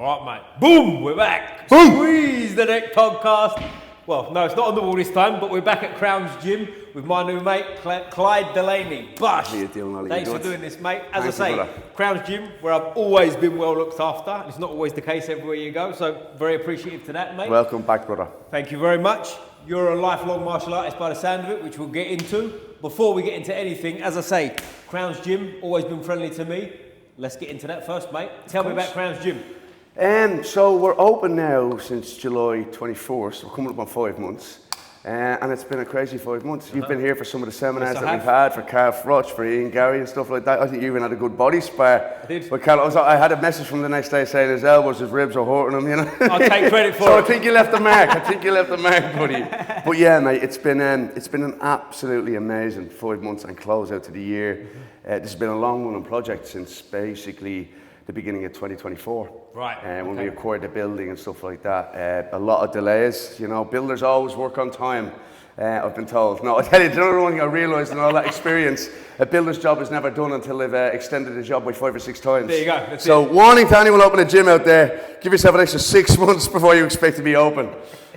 All right, mate. Boom! We're back. Boom! Squeeze the Neck podcast. Well, no, it's not on the wall this time, but we're back at Crown's Gym with my new mate, Clide Delaney. Bush. How you doing, Ollie? Thanks for doing this, mate. As Thanks, I say, brother. Crown's Gym, where I've always been well looked after. It's not always the case everywhere you go, so very appreciative to that, mate. Welcome back, brother. Thank you very much. You're a lifelong martial artist by the sound of it, which we'll get into. Before we get into anything, as I say, Crown's Gym, always been friendly to me. Let's get into that first, mate. Tell me about Crown's Gym. So we're open now since July 24th. We're coming up on 5 months. And it's been a crazy 5 months. You've been here for some of the seminars that we've had for Carl Froch, for Ian Gary and stuff like that. I think you even had a good body spar. I did. With Carl. I had a message from the next day saying his elbows, his ribs are hurting him, you know. I'll take credit for So it. I think you left the mark. Buddy. But yeah, mate, it's been an absolutely amazing 5 months and close out to the year. This has been a long running project since basically the beginning of 2024. Right. When we acquired the building and stuff like that. A lot of delays, you know, builders always work on time, I've been told. No, I tell you, the other one thing I realised in all that experience, a builder's job is never done until they've extended the job by 5 or 6 times. There you go. That's so it. Warning to anyone opening a gym out there, give yourself an extra 6 months before you expect to be open.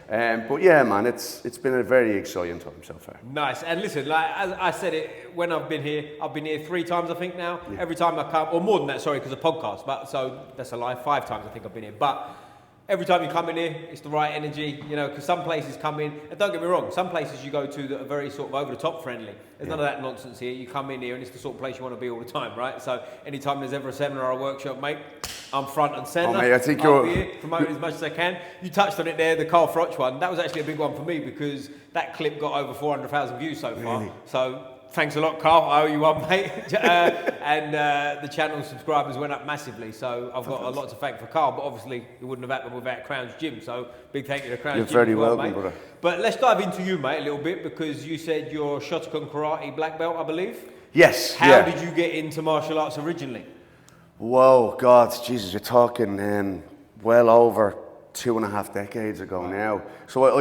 But yeah, man, it's been a very exciting time so far. Nice. And listen, like as I said it when I've been here 3 times I think now. Yeah. Every time I come, or more than that, sorry, because of podcast. But so that's a lie. 5 times I think I've been here. But every time you come in here, it's the right energy, you know. Because some places come in, and don't get me wrong, some places you go to that are very sort of over the top friendly. There's none of that nonsense here. You come in here, and it's the sort of place you want to be all the time, right? So anytime there's ever a seminar or a workshop, mate, I'm front and centre. Oh, mate, I think I'll be here, promoting as much as I can. You touched on it there, the Carl Froch one. That was actually a big one for me because that clip got over 400,000 views so far. Really? So thanks a lot, Carl. I owe you one, mate. And the channel subscribers went up massively. So I've got a lot to thank for Carl, but obviously it wouldn't have happened without Crown's Gym. So big thank you to Crown's Gym. You're very as well, welcome, mate. brother. But let's dive into you, mate, a little bit because you said you're Shotokan karate black belt, I believe. Yes. How did you get into martial arts originally? Whoa, God, Jesus, you're talking well over 2.5 decades ago now. So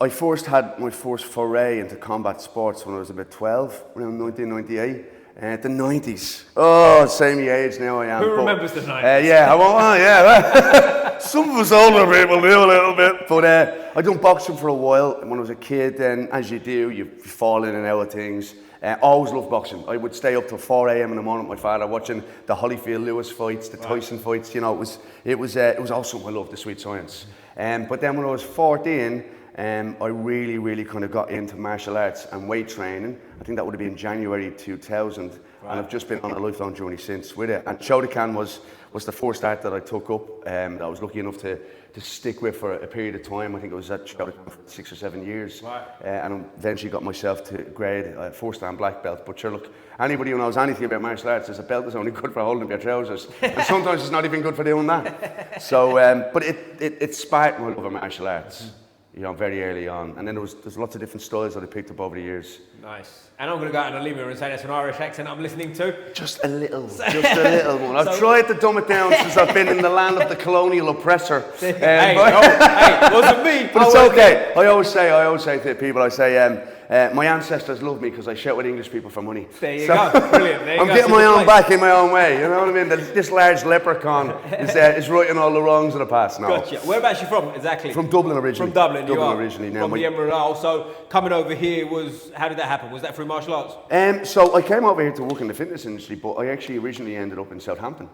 I first had my first foray into combat sports when I was about 12, around 1998. The 90s. Oh, same age now I am. Who remembers the 90s? Yeah. Some of us older people do a little bit. But I done boxing for a while. When I was a kid, then as you do, you fall in and out of things. Always loved boxing. I would stay up till 4 a.m. in the morning with my father watching the Holyfield-Lewis fights, the Tyson fights. You know, it was also I loved the sweet science. But then when I was 14, I really kind of got into martial arts and weight training. I think that would have been January 2000, and I've just been on a lifelong journey since with it. And Shotokan was the first art that I took up, that I was lucky enough to stick with for a period of time. I think it was at Shotokan for 6 or 7 years, and eventually got myself to grade first and black belt. But sure, look, anybody who knows anything about martial arts, is a belt is only good for holding up your trousers, and sometimes it's not even good for doing that. So, but it sparked my love of martial arts. You know, very early on, and then there's lots of different styles that I picked up over the years. Nice. And I'm going to go out on a limb here and say that's an Irish accent I'm listening to. Just a little one. I've tried to dumb it down since I've been in the land of the colonial oppressor. Hey, wasn't me. But it's okay. I always say to people, I say, my ancestors love me because I shout with English people for money. There you go. Brilliant. There you I'm go. getting my own back in my own way. You know what I mean? This large leprechaun is righting all the wrongs of the past. No. Gotcha. Whereabouts you from exactly? From Dublin originally. From Dublin, you are. Originally. Now from the Emerald Isle. So coming over here how did that happen? Was that through martial arts? So I came over here to work in the fitness industry, but I actually originally ended up in Southampton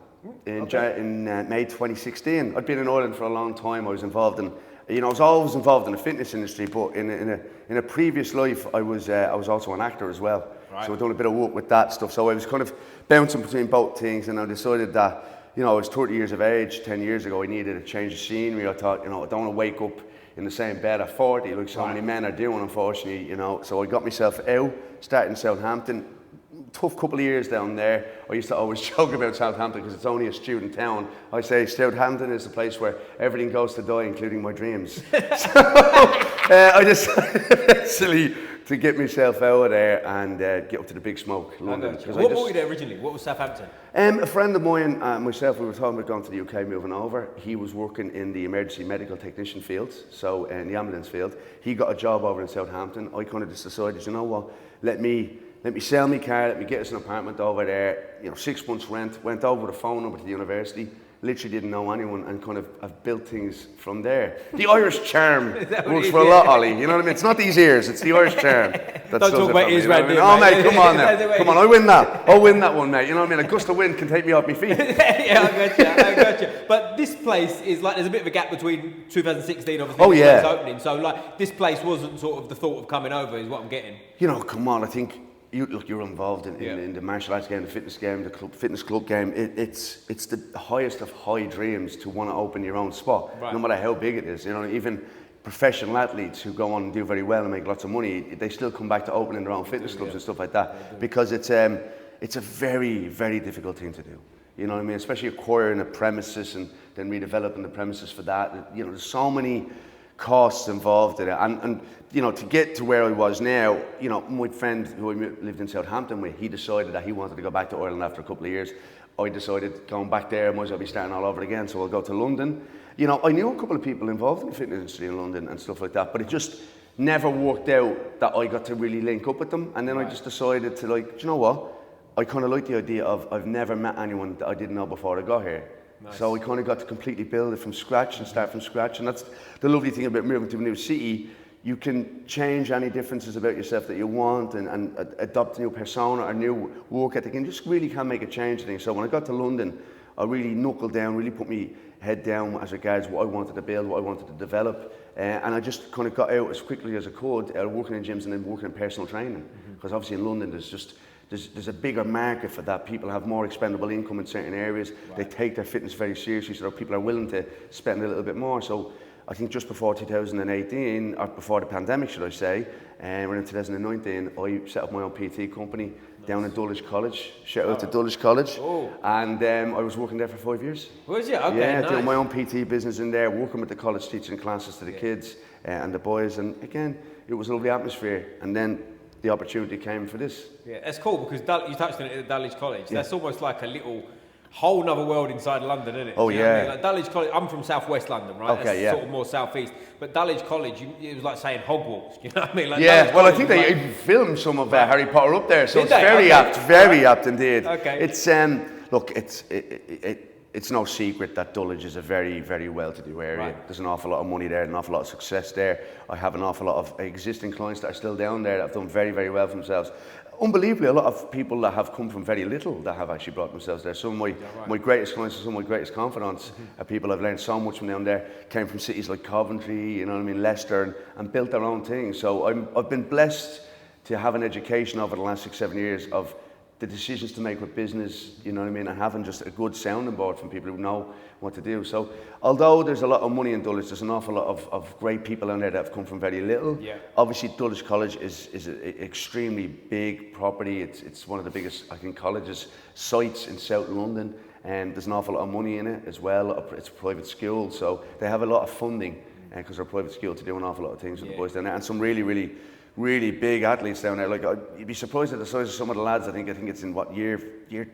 in May 2016. I'd been in Ireland for a long time. I was involved in, I was always involved in the fitness industry, but in a previous life, I was also an actor as well. Right. So I'd done a bit of work with that stuff. So I was kind of bouncing between both things, and I decided that, I was 30 years of age, 10 years ago, I needed a change of scenery. I thought, I don't want to wake up in the same bed at 40 like so many men are doing, unfortunately, So I got myself out, started in Southampton. Tough couple of years down there. I used to always joke about Southampton because it's only a student town. I say Southampton is the place where everything goes to die, including my dreams. So I decided eventually to get myself out of there and get up to the big smoke, London. What brought you there originally? What was Southampton? A friend of mine and myself, we were talking about going to the UK, moving over. He was working in the emergency medical technician field, so in the ambulance field. He got a job over in Southampton. I kind of just decided, you know what, let me sell my car, let me get us an apartment over there, 6 months rent, went over with a phone number to the university, literally didn't know anyone, and kind of have built things from there. The Irish charm works for a yeah. lot, Ollie. You know what I mean? It's not these ears, it's the Irish charm. That Don't talk about ears right Oh, mate, come on now. Come on, I win that. I'll win that one, mate. You know what I mean? A gust of wind can take me off my feet. Yeah, I got you. But this place is like, there's a bit of a gap between 2016, obviously, Oh, yeah. opening. So like, this place wasn't sort of the thought of coming over, is what I'm getting. You know, come on, I think, you're involved in the martial arts game, the fitness game, the fitness club game. It's the highest of high dreams to want to open your own spot, no matter how big it is. You know, even professional athletes who go on and do very well and make lots of money, they still come back to opening their own fitness clubs and stuff like that, because it's a very, very difficult thing to do. You know what I mean? Especially acquiring a premises and then redeveloping the premises for that. You know, there's so many costs involved in it, and you know, to get to where I was now, you know, my friend who I lived in Southampton with, he decided that he wanted to go back to Ireland after a couple of years. I decided going back there, I might as well be starting all over again, so I'll go to London. You know, I knew a couple of people involved in the fitness industry in London and stuff like that, but it just never worked out that I got to really link up with them. And then I just decided to, like, do you know what? I kind of like the idea of, I've never met anyone that I didn't know before I got here. Nice. So we kind of got to completely build it from scratch and start from scratch. And that's the lovely thing about moving to a new city. You can change any differences about yourself that you want, and adopt a new persona or new work ethic, and just really can make a change in things. So when I got to London, I really knuckled down, really put my head down as regards what I wanted to build, what I wanted to develop. And I just kind of got out as quickly as I could, working in gyms and then working in personal training. Because obviously in London, there's a bigger market for that. People have more expendable income in certain areas. They take their fitness very seriously, so people are willing to spend a little bit more. So I think just before 2018, or before the pandemic, should I say, and we're in 2019, I set up my own PT company down in Dulwich College. Shout out to Dulwich College. And I was working there for 5 years. Was you? Okay, yeah, nice. doing my own PT business in there, working with the college, teaching classes to the kids and the boys. And again, it was a lovely atmosphere. And then the opportunity came for this. Yeah, it's cool because you touched on it at Dulwich College. Yeah. That's almost like a little whole nother world inside London, isn't it? Oh, yeah. I mean? Like Dulwich College, I'm from southwest London, right? Okay, That's yeah. sort of more southeast. But Dulwich College, it was like saying Hogwarts, you know what I mean? Like yeah, Dulwich well, I College think they even filmed some of Harry Potter up there, so Did it's they? very apt, very apt indeed. Okay. It's, look, it's no secret that Dulwich is a very, very well-to-do area. Right. There's an awful lot of money there, an awful lot of success there. I have an awful lot of existing clients that are still down there that have done very, very well for themselves. Unbelievably, a lot of people that have come from very little that have actually brought themselves there. Some of my greatest clients and some of my greatest confidants are people I've learned so much from down there, came from cities like Coventry, you know what I mean, Leicester, and built their own thing. So I've been blessed to have an education over the last 6-7 years of the decisions to make with business, you know what I mean, and having just a good sounding board from people who know what to do. So although there's a lot of money in Dulwich, there's an awful lot of great people in there that have come from very little. Yeah. Obviously Dulwich College is an extremely big property. It's one of the biggest, I think, colleges, sites in South London, and there's an awful lot of money in it as well. It's a private school, so they have a lot of funding because they're a private school to do an awful lot of things with the boys down there, and some really big athletes down there. Like, you'd be surprised at the size of some of the lads. I think it's in what year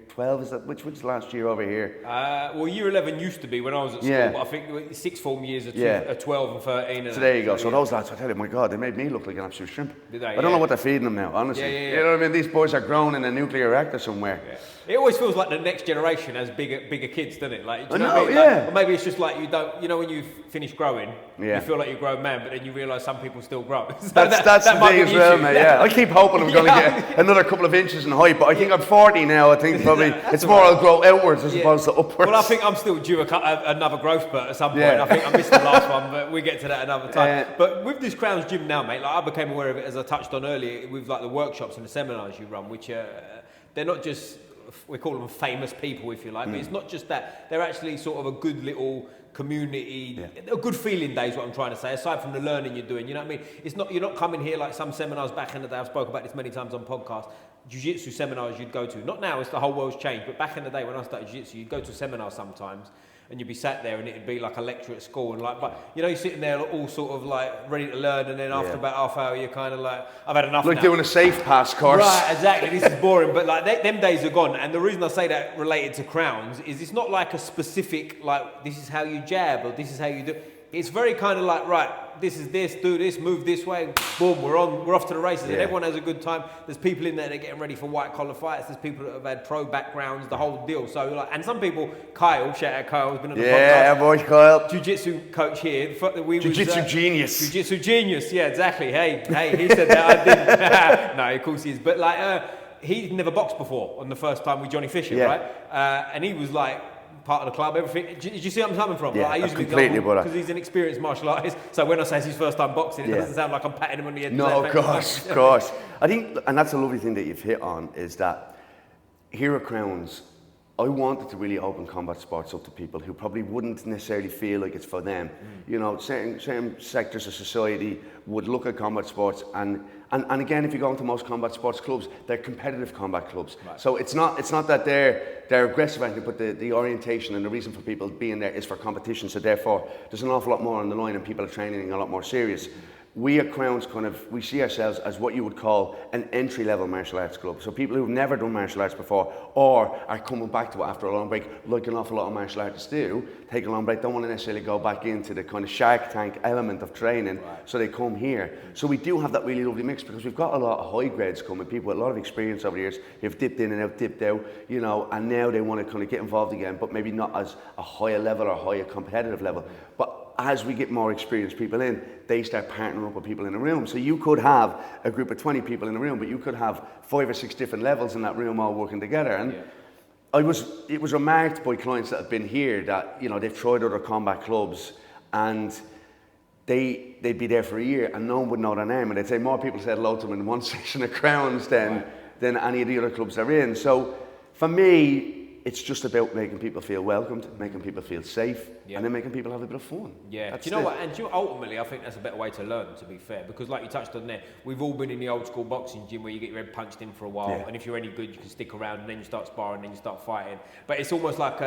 12 is that? Which last year over here? Well, year 11 used to be when I was at school, but I think sixth form years are 12 and 13. And so there you go. So those lads, I tell you, my God, they made me look like an absolute shrimp. Did they? I don't know what they're feeding them now, honestly. You know what I mean? These boys are grown in a nuclear reactor somewhere. Yeah. It always feels like the next generation has bigger kids, doesn't it? Like, do you know what I mean? Yeah. Like, or maybe it's just like you don't, you know, when you finish growing, you feel like you're a grown man, but then you realise some people still grow. So that's the thing as well, mate. Yeah, I keep hoping I'm going to get another couple of inches in height, but I think I'm 40 now. I think probably it's more I'll grow outwards as opposed to upwards. Well, I think I'm still due another growth spurt at some point. I think I missed the last one, but we get to that another time. But with this Crowns Gym now, mate, like I became aware of it as I touched on earlier with like the workshops and the seminars you run, which they're not just, we call them famous people, if you like, but it's not just that. They're actually sort of a good little community, a good feeling day is what I'm trying to say, aside from the learning you're doing, you know what I mean? It's not, you're not coming here like some seminars back in the day, I've spoken about this many times on podcasts, Jiu Jitsu seminars you'd go to. Not now, it's the whole world's changed, but back in the day when I started Jiu Jitsu, you'd go to a seminar sometimes, and you'd be sat there and it'd be like a lecture at school, and like, but you know, you're sitting there all sort of like ready to learn, and then after about half hour you're kind of like, I've had enough like now. Doing a safe pass course. Right, exactly, this is boring, but like them days are gone, and the reason I say that related to Crowns is it's not like a specific, like, this is how you jab, or this is how you do. it's very kind of like, right, this is this, do this, move this way, boom, we're off to the races, and everyone has a good time. There's people in there that are getting ready for white collar fights. There's people that have had pro backgrounds, the whole deal. So like, and some people, Kyle, shout out Kyle, has been on the podcast. Yeah, boy, Kyle. Jiu Jitsu coach here. Jiu Jitsu genius. Jiu Jitsu genius, yeah, exactly. Hey, he said that, I didn't. No, of course he is. But like, he'd never boxed before on the first time with Johnny Fisher, right? And he was like, part of the club, everything. Did you see where I'm coming from? Yeah, like, I usually completely, go because he's an experienced martial artist. So when I say it's his first time boxing, it doesn't sound like I'm patting him on the head. No, of course. I think, and that's a lovely thing that you've hit on, is that here at Crowns, I wanted to really open combat sports up to people who probably wouldn't necessarily feel like it's for them. You know, certain sectors of society would look at combat sports and again, if you go into most combat sports clubs, they're competitive combat clubs. Right. So it's not that they're aggressive, I think, but the orientation and the reason for people being there is for competition. So therefore, there's an awful lot more on the line and people are training a lot more serious. We at Crowns we see ourselves as what you would call an entry-level martial arts club. So people who've never done martial arts before or are coming back to it after a long break, like an awful lot of martial artists do, take a long break, don't want to necessarily go back into the kind of Shark Tank element of training, so they come here. So we do have that really lovely mix because we've got a lot of high grades coming, people with a lot of experience over the years who've dipped in and out, dipped out, you know, and now they want to kind of get involved again, but maybe not as a higher level or higher competitive level. But as we get more experienced people in, they start partnering up with people in a room. So you could have a group of 20 people in a room, but you could have 5 or 6 different levels in that room all working together. And it was remarked by clients that have been here that, you know, they've tried other combat clubs and they'd be there for a year and no one would know their name. And they'd say more people said hello to them in one session of Crowns than any of the other clubs they're in. So for me, it's just about making people feel welcomed, making people feel safe, and then making people have a bit of fun. Yeah, do you know what? And ultimately, I think that's a better way to learn, to be fair, because like you touched on there, we've all been in the old school boxing gym where you get your head punched in for a while, and if you're any good, you can stick around, and then you start sparring, then you start fighting. But it's almost like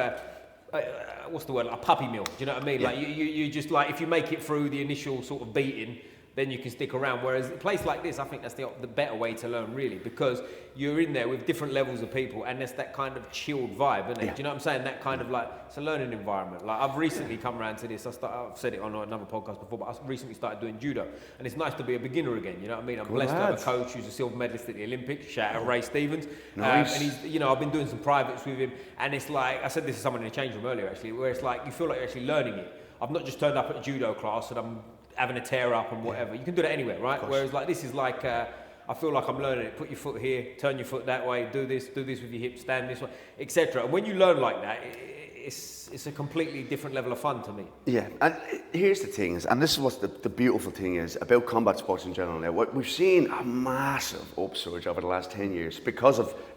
what's the word? Like a puppy mill. Do you know what I mean? Like you just like, if you make it through the initial sort of beating, then you can stick around. Whereas a place like this, I think that's the better way to learn, really, because you're in there with different levels of people, and there's that kind of chilled vibe, isn't it? Do you know what I'm saying? That kind of like, it's a learning environment. Like, I've recently come around to this. I've said it on another podcast before, but I recently started doing judo, and it's nice to be a beginner again. You know what I mean? I'm blessed to have a coach who's a silver medalist at the Olympics. Shout out Ray Stevens. Nice. And he's, you know, I've been doing some privates with him, and it's like, I said this to someone in the change room earlier, actually, where it's like you feel like you're actually learning it. I've not just turned up at a judo class and I'm having a tear up and whatever. You can do that anywhere, right? Whereas like this is like, I feel like I'm learning it. Put your foot here, turn your foot that way, do this with your hips, stand this way, etc. And when you learn like that, it's a completely different level of fun to me. Yeah, and here's the thing is, and this is what the beautiful thing is about combat sports in general now. We've seen a massive upsurge over the last 10 years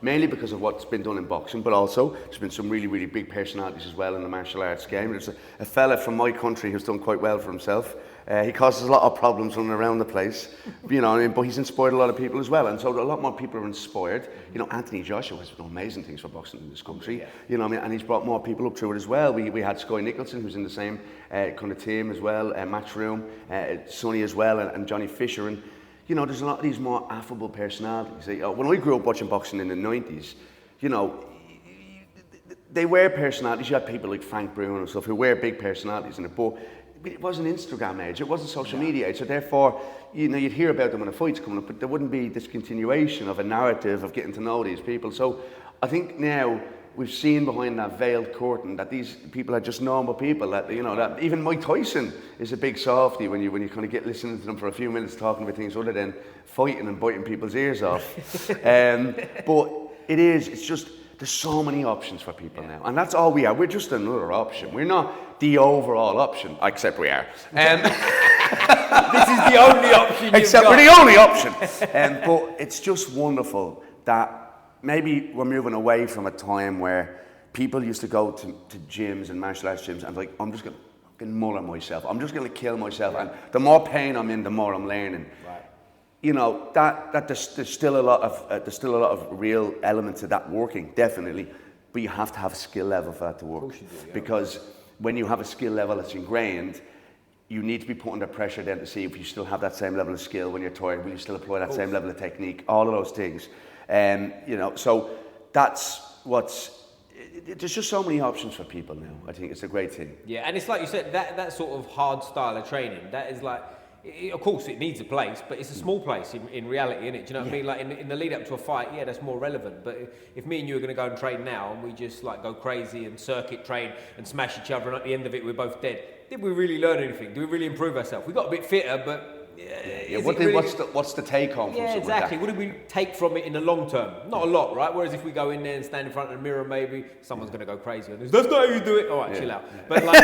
mainly because of what's been done in boxing, but also there's been some really, really big personalities as well in the martial arts game. There's a fella from my country who's done quite well for himself. He causes a lot of problems running around the place, you know, but he's inspired a lot of people as well. And so a lot more people are inspired. You know, Anthony Joshua has done amazing things for boxing in this country, you know what I mean? And he's brought more people up through it as well. We had Sky Nicholson, who's in the same kind of team as well, Matchroom, Sonny as well, and Johnny Fisher. And, you know, there's a lot of these more affable personalities. When I grew up watching boxing in the 90s, you know, they were personalities. You had people like Frank Bruin and stuff who were big personalities in it, but it wasn't Instagram age, it wasn't social media age, so therefore, you know, you'd hear about them when a fight's coming up, but there wouldn't be this continuation of a narrative of getting to know these people. So I think now we've seen behind that veiled curtain that these people are just normal people, that, you know, that even Mike Tyson is a big softie when you kind of get listening to them for a few minutes talking about things other than fighting and biting people's ears off. But it's just, there's so many options for people now, and that's all we are. We're just another option. We're not the overall option, except we are. This is the only option. Except we're the only option. But it's just wonderful that maybe we're moving away from a time where people used to go to gyms and martial arts gyms and like, I'm just going to fucking muller myself. I'm just going to kill myself, and the more pain I'm in, the more I'm learning. Right. You know, that there's still a lot of real elements of that working, definitely, but you have to have a skill level for that to work. Of course you do, yeah. Because when you have a skill level that's ingrained, you need to be put under pressure then to see if you still have that same level of skill when you're tired. Will you still apply that same level of technique? All of those things, you know. So that's what's there's just so many options for people now. I think it's a great thing. Yeah, and it's like you said, that sort of hard style of training, that is like, of course it needs a place, but it's a small place in reality, isn't it? Do you know what I mean? Like in the lead up to a fight, yeah, that's more relevant. But if me and you are going to go and train now and we just like go crazy and circuit train and smash each other, and at the end of it we're both dead, did we really learn anything? Do we really improve ourselves? We got a bit fitter, but what's the take home from something exactly. like that? What do we take from it in the long term? Not a lot, right? Whereas if we go in there and stand in front of the mirror, maybe someone's going to go crazy on this. That's not how you do it. All right, chill out. But like,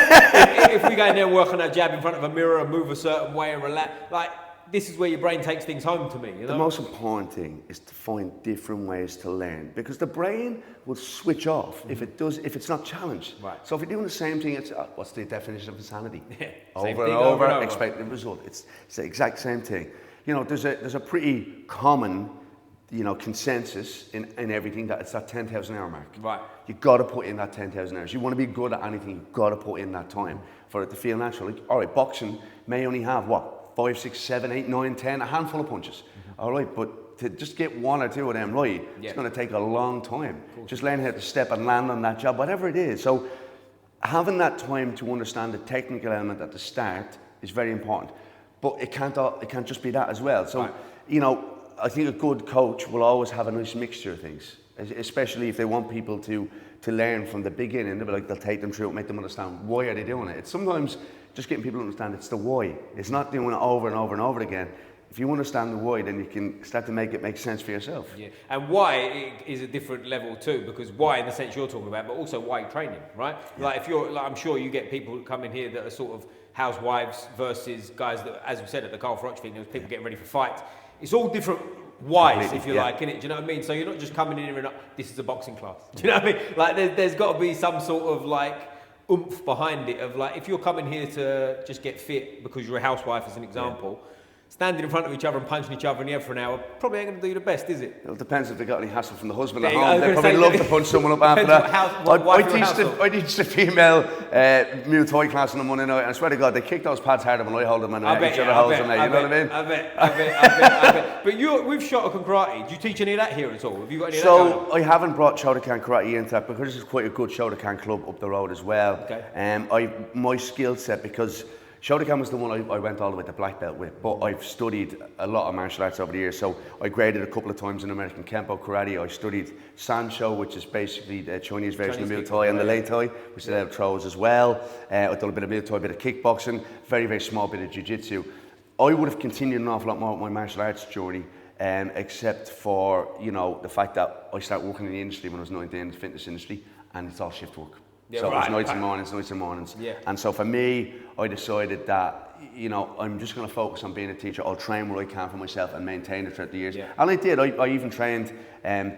if we go in there and work on our jab in front of a mirror and move a certain way and relax, like this is where your brain takes things home to me. You know? The most important thing is to find different ways to learn, because the brain will switch off if it's not challenged. Right. So if you're doing the same thing, it's what's the definition of insanity? Over and over, expect the result. It's the exact same thing. You know, there's a pretty common, you know, consensus in everything that it's that 10,000 hour mark. Right. You've got to put in that 10,000 hours. You want to be good at anything, you've got to put in that time for it to feel natural. Like, all right, boxing may only have 5, 6, 7, 8, 9, 10, a handful of punches. All right, but to just get 1 or 2 of them right, it's going to take a long time. Just learn how to step and land on that job, whatever it is. So having that time to understand the technical element at the start is very important. But it can't just be that as well. So, you know, I think a good coach will always have a nice mixture of things, especially if they want people to learn from the beginning. They'll take them through it, make them understand why are they doing it. It's sometimes just getting people to understand it's the why. It's not doing it over and over and over again. If you understand the why, then you can start to make it make sense for yourself. Yeah, and why is a different level too, because why in the sense you're talking about, but also why training, right? Yeah. Like if you're, like I'm sure you get people who come in here that are sort of housewives versus guys that, as we said at the Carl Froch thing, there's people getting ready for fights. It's all different whys, if you like, innit? Do you know what I mean? So you're not just coming in here and this is a boxing class. Do you know what I mean? Like there's got to be some sort of like oomph behind it of like, if you're coming here to just get fit because you're a housewife as an example, standing in front of each other and punching each other in the head for an hour probably ain't going to do you the best, is it? Well, it depends if they got any hassle from the husband at home. They probably love to punch someone up after that. I teach the female Muay Thai class on a Monday night, and I swear to God, they kick those pads harder when I hold them and each other holds them there. You know what I mean? I bet. But with Shotokan karate, do you teach any of that here at all? Have you got any of that going on? I haven't brought Shotokan karate into that because there's quite a good Shotokan club up the road as well. Okay. My skill set, because Shotokan was the one I went all the way to black belt with, but I've studied a lot of martial arts over the years. So I graded a couple of times in American Kempo karate. I studied Sancho, which is basically the Chinese version of Muay Thai, and the Lei Thai, which is out throws as well. I've done a bit of Muay Thai, a bit of kickboxing, very, very small bit of Jiu Jitsu. I would have continued an awful lot more with my martial arts journey, except for, you know, the fact that I started working in the industry when I was 19, in the fitness industry, and it's all shift work. Yeah, so it was nights and mornings. Yeah. And so for me, I decided that, you know, I'm just going to focus on being a teacher. I'll train where I can for myself and maintain it throughout the years. Yeah. And I did. I even trained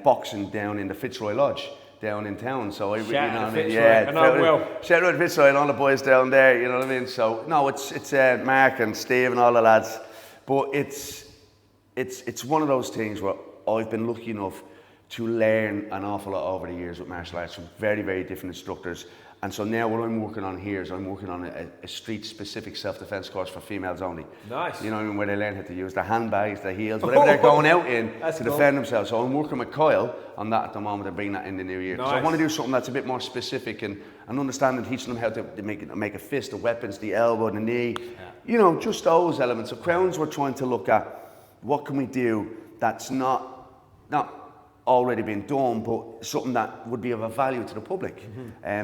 boxing down in the Fitzroy Lodge down in town. So shout out to Fitzroy and all the boys down there. You know what I mean? So no, it's Mark and Steve and all the lads. But it's one of those things where I've been lucky enough to learn an awful lot over the years with martial arts from very, very different instructors. And so now what I'm working on here is I'm working on a street-specific self-defense course for females only. Nice. You know what I mean? Where they learn how to use the handbags, the heels, whatever they're going out in to defend themselves. So I'm working with Kyle on that at the moment and bring that in the new year. Nice. So I want to do something that's a bit more specific and understanding, teaching them how to make a fist, the weapons, the elbow, the knee. Yeah. You know, just those elements. So Crowns, we're trying to look at what can we do that's not already been done, but something that would be of a value to the public.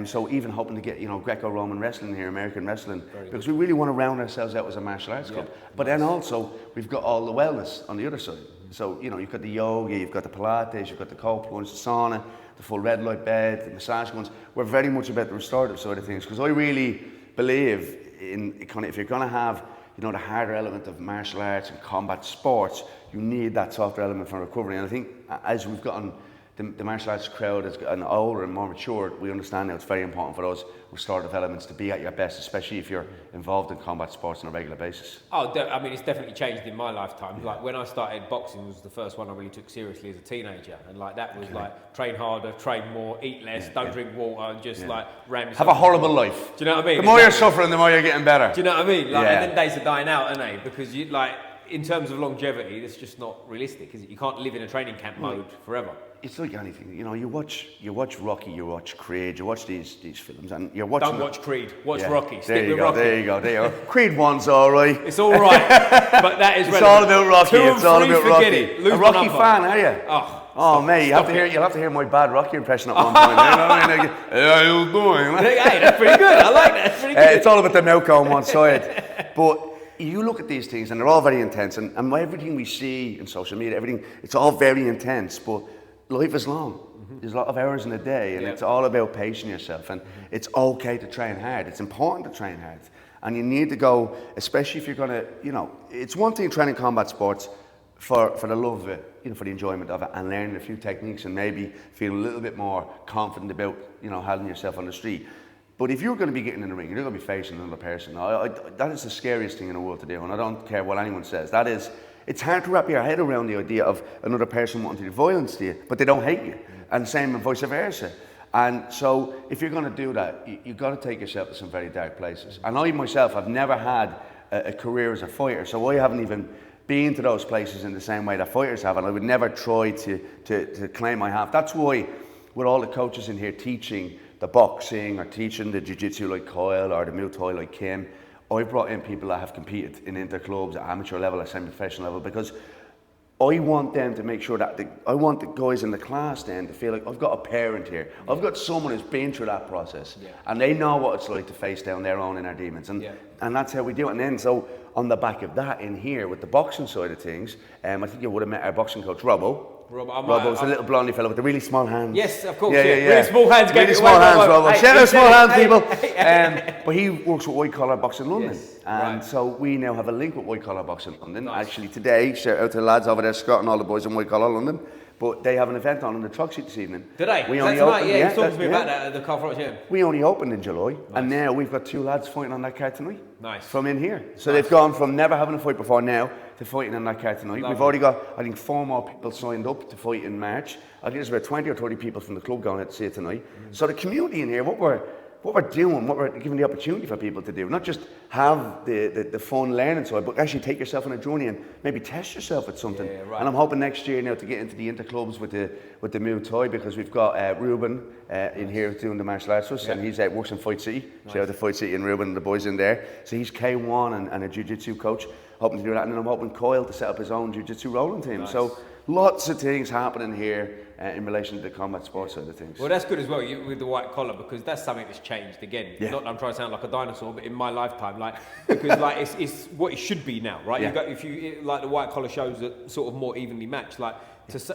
So even hoping to get, you know, Greco-Roman wrestling here, American wrestling, because we really want to round ourselves out as a martial arts club. But then also, we've got all the wellness on the other side. So, you know, you've got the yoga, you've got the Pilates, you've got the cold plunge, the sauna, the full red light bed, the massage guns. We're very much about the restorative side of things, because I really believe in kind of, if you're going to have, you know, the harder element of martial arts and combat sports, you need that softer element for recovery. And I think as we've gotten the martial arts crowd has gotten older and more mature, we understand now it's very important for those restorative elements to be at your best, especially if you're involved in combat sports on a regular basis. Oh, I mean, it's definitely changed in my lifetime. Like when I started boxing was the first one I really took seriously as a teenager, and like that was like train harder, train more, eat less, don't drink water, and just like ram yourself. Have a horrible life. Do you know what I mean? The more you're suffering, the more you're getting better. Do you know what I mean? Like, and then days are dying out, aren't they? Because you like, in terms of longevity, it's just not realistic, is it? You can't live in a training camp mode forever. It's like anything, you know. You watch Rocky, you watch Creed, you watch these films, and you're watching. Don't watch Creed. Watch Rocky. There Stick you with go. Rocky. There you go. There you go. Creed 1's all right. It's all right, but that is. It's all about Rocky. 2 and It's all 3, about forget Rocky. it. Lose A Rocky one fan, are you? Oh, mate, you'll have to hear my bad Rocky impression at one point. You know what I mean? Like, how you doing? Hey, that's pretty good. I like that. That's pretty good. It's all about the milk on one side. But you look at these things, and they're all very intense. And everything we see in social media, everything, it's all very intense. But life is long. There's a lot of hours in a day, and it's all about pacing yourself. And it's okay to train hard. It's important to train hard. And you need to go, especially if you're going to, you know, it's one thing training combat sports for the love of it, you know, for the enjoyment of it, and learning a few techniques and maybe feel a little bit more confident about, you know, handling yourself on the street. But if you're going to be getting in the ring, you're going to be facing another person. That is the scariest thing in the world to do, and I don't care what anyone says. It's hard to wrap your head around the idea of another person wanting to do violence to you, but they don't hate you, and same and vice versa. And so if you're going to do that, you've got to take yourself to some very dark places. And I myself, I've never had a career as a fighter, so I haven't even been to those places in the same way that fighters have, and I would never try to claim I have. That's why with all the coaches in here teaching the boxing or teaching the Jiu Jitsu like Kyle or the Muay Thai like Kim, I've brought in people that have competed in interclubs at amateur level, at semi-professional level, because I want them to make sure that I want the guys in the class then to feel like I've got a parent here. I've got someone who's been through that process, and they know what it's like to face down their own inner demons, and that's how we do it. And then so on the back of that in here with the boxing side of things, I think you would have met our boxing coach Robbo. Robbo's a little blondie fellow with the really small hands. Yes, of course. Really small hands. Really small hands, Robbo. Shout out small hands, people. But he works with White Collar Boxing London, and so we now have a link with White Collar Boxing London. Nice. Actually, today, shout out to the lads over there, Scott and all the boys in White Collar London. But they have an event on in the truck seat this evening. Did they? We only opened, yeah, talk to me about that at the car front gym. We only opened in July, and now we've got 2 lads fighting on that card tonight. Nice. From in here. So they've gone from never having a fight before now to fighting on that card tonight. We've already got, I think, 4 more people signed up to fight in March. I think there's about 20 or 30 people from the club going out to see it tonight. So the community in here, what we're doing, what we're giving the opportunity for people to do, not just have the fun learning side, but actually take yourself on a journey and maybe test yourself at something. Yeah, right. And I'm hoping next year now to get into the interclubs with the Muay Thai, because we've got Ruben in here doing the martial arts with us, and he's works in Fight City. Nice. Shout out to Fight City and Ruben and the boys in there. So he's K1 and a Jiu Jitsu coach, hoping to do that. And then I'm hoping Kyle to set up his own Jiu Jitsu rolling team. Nice. So lots of things happening here in relation to the combat sports side of things. Well, that's good as well with the white collar, because that's something that's changed again. Not that I'm trying to sound like a dinosaur, but in my lifetime, because it's what it should be now, right? If you like the white collar shows that sort of more evenly matched,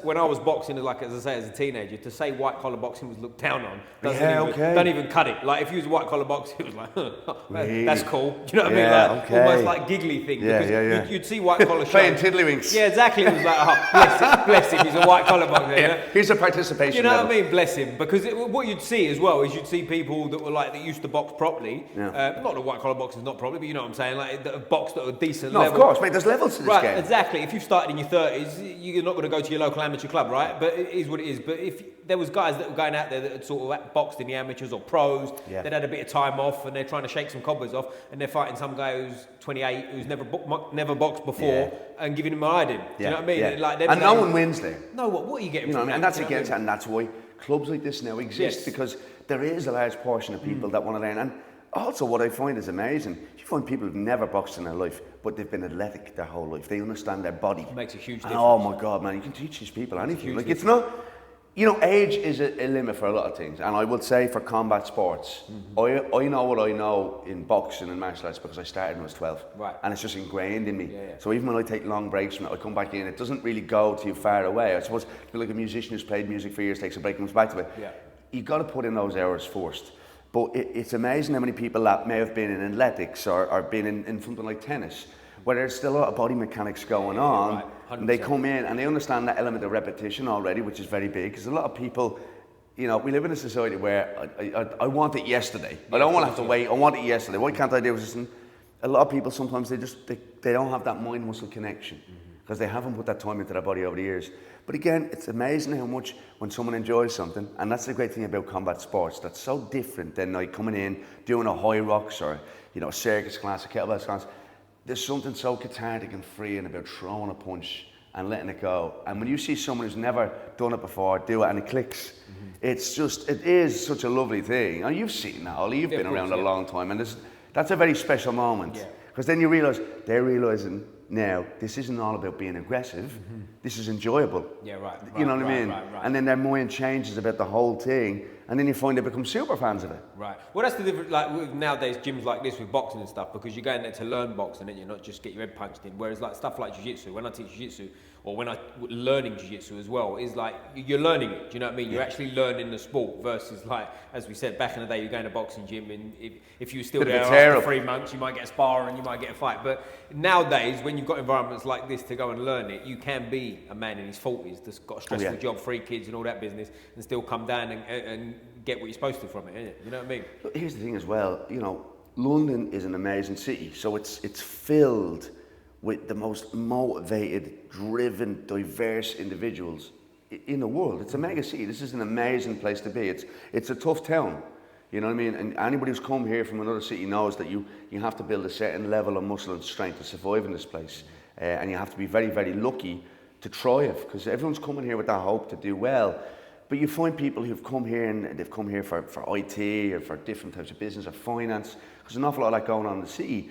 when I was boxing, as I say, as a teenager, to say white collar boxing was looked down on don't even cut it. Like if you was white collar boxing, it was like, that's cool. Do you know what I mean? Almost like giggly thing. Because you'd see white collar shows playing tiddlywinks. Yeah, exactly. It was like, bless him. He's a white collar boxer. You know? Here's a participation. You know level. what I mean? Bless him. Because what you'd see as well is you'd see people that were that used to box properly. Not the white collar boxers, not properly, but you know what I'm saying. Like that have boxed at a decent level. No, of course, mate. There's levels to this game. Exactly. If you started in your 30s, you're not going to go to your local amateur club, right? But it is what it is. But if there was guys that were going out there that had sort of boxed in the amateurs or pros, that had a bit of time off and they're trying to shake some cobwebs off, and they're fighting some guy who's 28 who's never boxed before and giving him an eye in. Do you know what I mean? And no one wins there. No, what are you getting? You know from what I mean? that? And that's against it, and that's why clubs like this now exist, because there is a large portion of people that want to learn. And also, what I find is amazing, you find people who've never boxed in their life, but they've been athletic their whole life. They understand their body. It makes a huge difference. And oh my God, man, you can teach these people anything. It's not, age is a limit for a lot of things. And I would say for combat sports, I know what I know in boxing and martial arts because I started when I was 12. Right. And it's just ingrained in me. So even when I take long breaks from it, I come back in, it doesn't really go too far away. I suppose you're like a musician who's played music for years, takes a break and comes back to it. You've got to put in those hours first. But it's amazing how many people that may have been in athletics or been in something like tennis, where there's still a lot of body mechanics going on, and they come in and they understand that element of repetition already, which is very big, because a lot of people, we live in a society where I want it yesterday. I don't want to have to wait, I want it yesterday. Why can't I do this? And a lot of people sometimes, they don't have that mind-muscle connection, because they haven't put that time into their body over the years. But again, it's amazing how much when someone enjoys something, and that's the great thing about combat sports, that's so different than coming in, doing a high rocks or, a circus class, a kettlebell class. there's something so cathartic and freeing about throwing a punch and letting it go. And when you see someone who's never done it before do it and it clicks, it is such a lovely thing. And you've seen that, Ollie, you've been around a long time, and that's a very special moment. Because then you realise, they're realising now, this isn't all about being aggressive, this is enjoyable. Yeah, right. You know what I mean? Right. And then their mind changes about the whole thing, and then you find they become super fans of it. Right. Well, that's the difference, like with nowadays gyms like this with boxing and stuff, because you're going there to learn boxing and you're not just get your head punched in. Whereas like stuff like jiu-jitsu, when I teach jiu-jitsu, or when I'm learning jiu-jitsu as well, is like you're learning it. Do you know what I mean? You're actually learning the sport versus like, as we said back in the day, you're going to a boxing gym, and if you were still there after 3 months, you might get a spar and you might get a fight. But nowadays, when you've got environments like this to go and learn it, you can be a man in his 40s that's got a stressful job, 3 kids and all that business, and still come down and get what you're supposed to from it, innit? You know what I mean? But here's the thing as well, you know, London is an amazing city, so it's filled with the most motivated, driven, diverse individuals in the world. It's a mega city. This is an amazing place to be. It's a tough town, you know what I mean? And anybody who's come here from another city knows that you have to build a certain level of muscle and strength to survive in this place. And you have to be very, very lucky to thrive, because everyone's coming here with that hope to do well. But you find people who've come here and they've come here for IT or for different types of business or finance, because there's an awful lot of that going on in the city.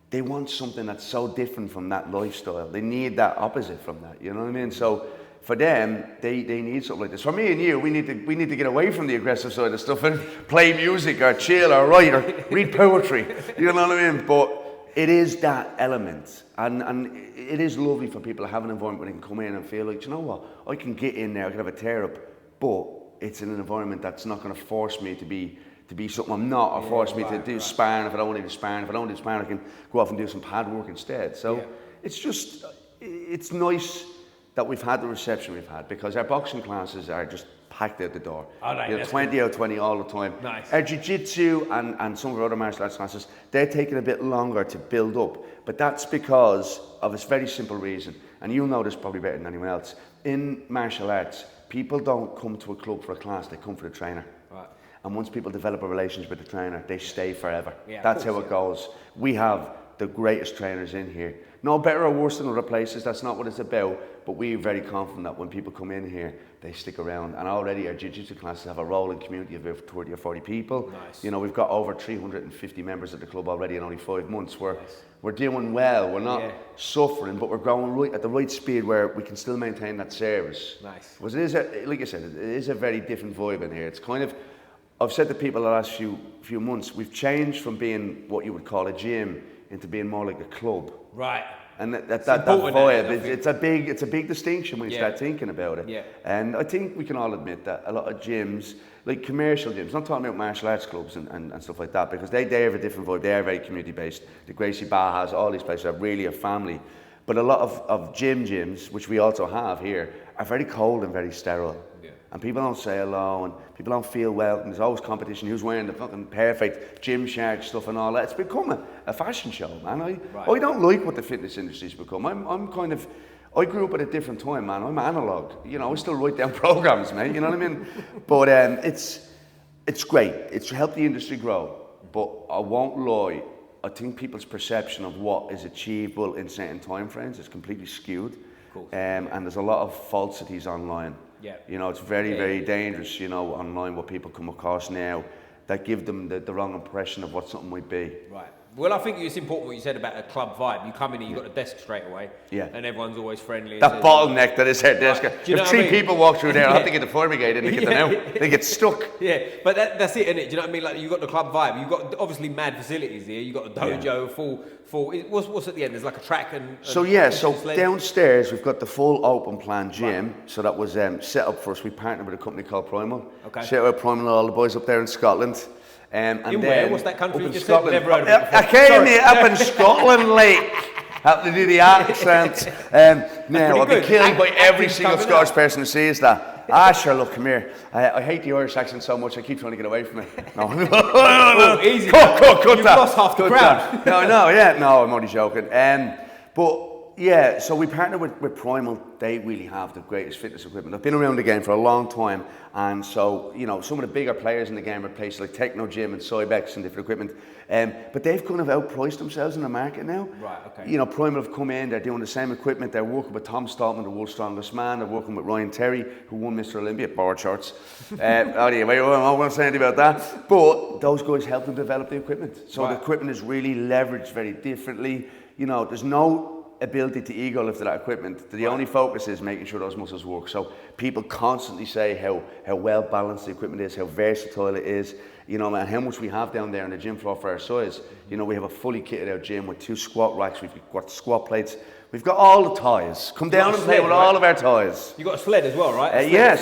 They want something that's so different from that lifestyle. They need that opposite from that, you know what I mean? So for them, they need something like this. For me and you, we need to get away from the aggressive side of stuff and play music or chill or write or read poetry, you know what I mean? But it is that element, and it is lovely for people to have an environment where they can come in and feel like, you know what, I can get in there, I can have a tear up, but it's in an environment that's not going to force me to be something I'm not, or force me to do sparring if I don't want to do sparring. If I don't do sparring, I can go off and do some pad work instead. So it's nice that we've had the reception we've had, because our boxing classes are just packed out the door. Oh, nice. You know, 20 out of 20 all the time. Nice. Our jiu-jitsu and some of our other martial arts classes, they're taking a bit longer to build up, but that's because of a very simple reason, and you'll know this probably better than anyone else. In martial arts, people don't come to a club for a class, they come for the trainer. Right. And once people develop a relationship with the trainer, they stay forever. Yeah, that's how it goes. We have the greatest trainers in here. No better or worse than other places, that's not what it's about, but we're very confident that when people come in here, they stick around. And already our jiu-jitsu classes have a rolling community of about 30 or 40 people. Nice. You know, we've got over 350 members at the club already in only 5 months. We're doing well, we're not suffering, but we're going right at the right speed where we can still maintain that service. Nice. Because it is, like I said, it is a very different vibe in here. It's kind of, I've said to people the last few months, we've changed from being what you would call a gym into being more like a club. Right. And that vibe, it's a big distinction when you start thinking about it. Yeah. And I think we can all admit that a lot of gyms, like commercial gyms, not talking about martial arts clubs and stuff like that, because they have a different vibe. They are very community based. The Gracie Bajas, all these places are really a family. But a lot of gyms, which we also have here, are very cold and very sterile. Yeah. And people don't say hello, and people don't feel well, and there's always competition, who's wearing the fucking perfect Gymshark stuff and all that. It's become a fashion show, man. I don't like what the fitness industry's become. I grew up at a different time, man. I'm analog. You know, I still write down programs, man, you know what I mean? But it's great. It's helped the industry grow. But I won't lie, I think people's perception of what is achievable in certain time frames is completely skewed. Cool. And there's a lot of falsities online. Yeah. You know, it's very dangerous, you know, online what people come across now that give them the wrong impression of what something might be. Right. Well, I think it's important what you said about a club vibe. You come in and you've got a desk straight away, and everyone's always friendly. That bottleneck that is their desk. If 3 people walk through there, I have to get the fire brigade in to get them out. They get stuck. Yeah, but that's it, isn't it? Do you know what I mean? Like, you've got the club vibe. You've got obviously mad facilities here. You've got a dojo, full. What's at the end? There's like a track and so downstairs we've got the full open plan gym. Right. So that was set up for us. We partnered with a company called Primal. Okay. Shout out Primal, all the boys up there in Scotland. And in then where? What's that country you just Scotland. Said? Never heard of it before. I came here up in Scotland, like, have to do the accent. Now, I'll be killed by every single Scottish person who sees that. Sure, look, come here. I hate the Irish accent so much, I keep trying to get away from it. No. Oh, easy. Cut You've that. lost half the crowd. No, I'm only joking. But so we partnered with Primal. They really have the greatest fitness equipment. They've been around the game for a long time, and so, you know, some of the bigger players in the game are places like Techno Gym and Cybex and different equipment. But they've kind of outpriced themselves in the market now. Right, okay. You know, Primal have come in, they're doing the same equipment, they're working with Tom Stoltman, the world's strongest man, they're working with Ryan Terry, who won Mr. Olympia, board shorts. Anyway, I won't say anything about that. But those guys help them develop the equipment. So the equipment is really leveraged very differently. You know, there's no ability to ego lift that equipment. The only focus is making sure those muscles work. So people constantly say how well balanced the equipment is, how versatile it is, you know, and how much we have down there on the gym floor for our size. You know, we have a fully kitted out gym with 2 squat racks, we've got squat plates, we've got all the toys. Come down and play with all of our toys. You got a sled as well, right?